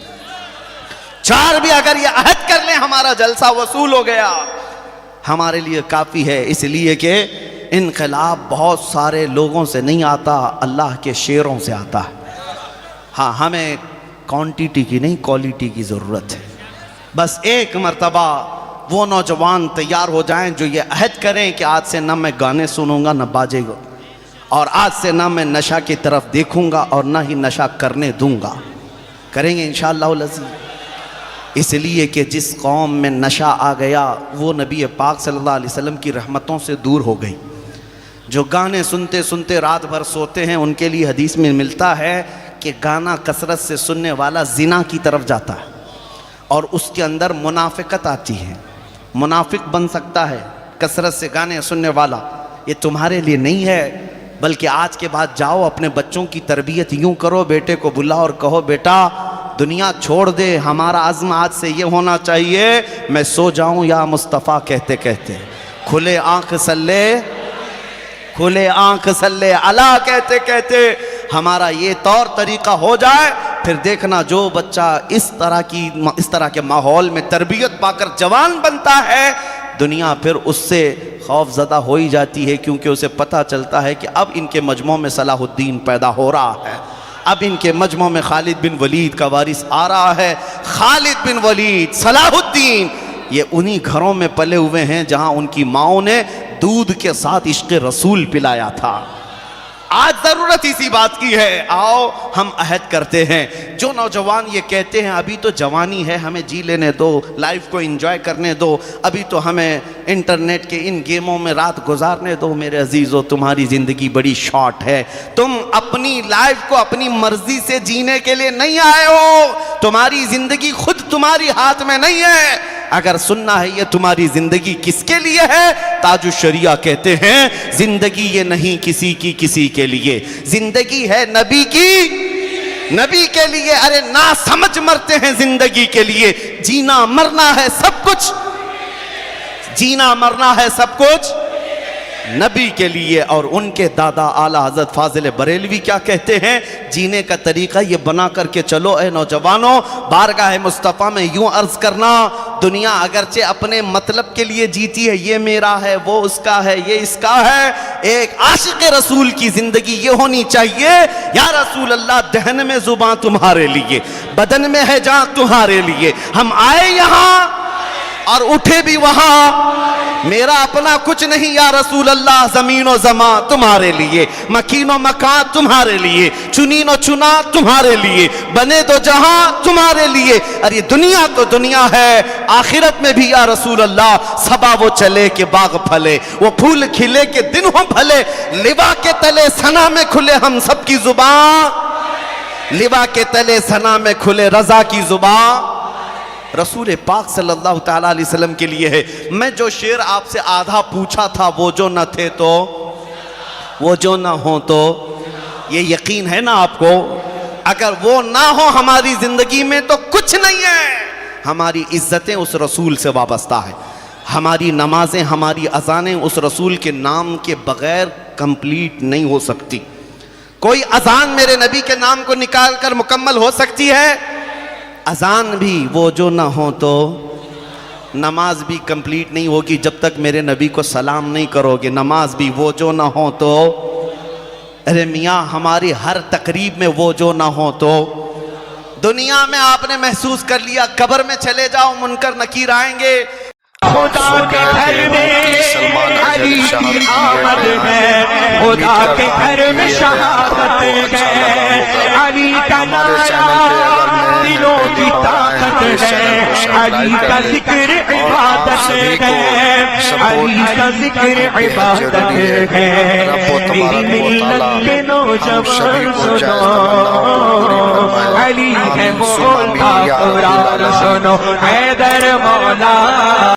Speaker 2: 4 بھی اگر یہ عہد کر لیں ہمارا جلسہ وصول ہو گیا، ہمارے لیے کافی ہے۔ اس لیے کہ انقلاب بہت سارے لوگوں سے نہیں آتا، اللہ کے شیروں سے آتا ہے۔ ہاں، ہمیں کوانٹیٹی کی نہیں کوالٹی کی ضرورت ہے۔ بس ایک مرتبہ وہ نوجوان تیار ہو جائیں جو یہ عہد کریں کہ آج سے نہ میں گانے سنوں گا نہ باجے گا، اور آج سے نہ میں نشہ کی طرف دیکھوں گا اور نہ ہی نشہ کرنے دوں گا۔ کریں گے انشاءاللہ العزیز؟ اس لیے کہ جس قوم میں نشہ آ گیا وہ نبی پاک صلی اللہ علیہ وسلم کی رحمتوں سے دور ہو گئی۔ جو گانے سنتے سنتے رات بھر سوتے ہیں ان کے لیے حدیث میں ملتا ہے کہ گانا کثرت سے سننے والا زنا کی طرف جاتا ہے اور اس کے اندر منافقت آتی ہے، منافق بن سکتا ہے کثرت سے گانے سننے والا۔ یہ تمہارے لیے نہیں ہے، بلکہ آج کے بعد جاؤ اپنے بچوں کی تربیت یوں کرو، بیٹے کو بلاؤ اور کہو بیٹا دنیا چھوڑ دے، ہمارا عزم آج سے یہ ہونا چاہیے میں سو جاؤں یا مصطفیٰ کہتے کہتے، کھلے آنکھ سلے کھلے آنکھ سلے اللہ کہتے کہتے ہمارا یہ طور طریقہ ہو جائے، پھر دیکھنا جو بچہ اس طرح کے ماحول میں تربیت پا کر جوان بنتا ہے، دنیا پھر اس سے خوف زدہ ہو ہی جاتی ہے، کیونکہ اسے پتہ چلتا ہے کہ اب ان کے مجمع میں صلاح الدین پیدا ہو رہا ہے، اب ان کے مجمع میں خالد بن ولید کا وارث آ رہا ہے۔ خالد بن ولید، صلاح الدین، یہ انہی گھروں میں پلے ہوئے ہیں جہاں ان کی ماؤں نے دودھ کے ساتھ عشق رسول پلایا تھا۔ آج ضرورت اسی بات کی ہے، آؤ ہم عہد کرتے ہیں۔ جو نوجوان یہ کہتے ہیں ابھی تو جوانی ہے، ہمیں جی لینے دو، لائف کو انجوائے کرنے دو، ابھی تو ہمیں انٹرنیٹ کے ان گیموں میں رات گزارنے دو، میرے عزیزو تمہاری زندگی بڑی شارٹ ہے، تم اپنی لائف کو اپنی مرضی سے جینے کے لیے نہیں آئے ہو، تمہاری زندگی خود تمہاری ہاتھ میں نہیں ہے۔ اگر سننا ہے یہ تمہاری زندگی کس کے لیے ہے، تاج الشریعہ کہتے ہیں زندگی یہ نہیں کسی کی کسی کے لیے، زندگی ہے نبی کی نبی کے لیے۔ ارے نہ سمجھ مرتے ہیں زندگی کے لیے، جینا مرنا ہے سب کچھ، جینا مرنا ہے سب کچھ نبی کے لیے۔ اور ان کے دادا اعلیٰ حضرت فاضل بریلوی کیا کہتے ہیں، جینے کا طریقہ یہ بنا کر کے چلو اے نوجوانوں، بارگاہ مصطفیٰ میں یوں عرض کرنا، دنیا اگرچہ اپنے مطلب کے لیے جیتی ہے، یہ میرا ہے وہ اس کا ہے یہ اس کا ہے، ایک عاشق رسول کی زندگی یہ ہونی چاہیے، یا رسول اللہ دہن میں زباں تمہارے لیے، بدن میں ہے جان تمہارے لیے، ہم آئے یہاں اور اٹھے بھی وہاں، میرا اپنا کچھ نہیں یا رسول اللہ، زمین و زمان تمہارے لیے، مکین و مکان تمہارے لیے، چنین و چنا تمہارے لیے، بنے تو جہاں تمہارے لیے۔ ارے دنیا تو دنیا ہے، آخرت میں بھی یا رسول اللہ، صبا وہ چلے کہ باغ پھلے، وہ پھول کھلے کہ دن ہوں بھلے، لوا کے تلے ثنا میں کھلے ہم سب کی زبان، لوا کے تلے ثنا میں کھلے رضا کی زبان۔ رسول پاک صلی اللہ تعالیٰ علیہ وسلم کے لیے ہے۔ میں جو شعر آپ سے آدھا پوچھا تھا، وہ جو نہ تھے تو وہ جو نہ ہوں تو، یہ یقین ہے نا آپ کو، اگر وہ نہ ہو ہماری زندگی میں تو کچھ نہیں ہے۔ ہماری عزتیں اس رسول سے وابستہ ہے، ہماری نمازیں ہماری اذانیں اس رسول کے نام کے بغیر کمپلیٹ نہیں ہو سکتی۔ کوئی اذان میرے نبی کے نام کو نکال کر مکمل ہو سکتی ہے؟ اذان بھی وہ جو نہ ہو تو نماز بھی کمپلیٹ نہیں ہوگی جب تک میرے نبی کو سلام نہیں کرو گے. نماز بھی وہ جو نہ ہو تو, ارے میاں ہماری ہر تقریب میں وہ جو نہ ہو تو. دنیا میں آپ نے محسوس کر لیا, قبر میں چلے جاؤ منکر نکیر آئیں گے.
Speaker 4: خدا کے گھر میں علی کی آمد ہے, خدا کے گھر میں شہادت ہے, علی کا نعرہ دلوں کی طاقت ہے, علی کا ذکر عبادت ہے, علی کا ذکر عبادت ہے. میری ملت کے نوجوان سنو, علی ہے مولا قرآن سنو, حیدر مولا.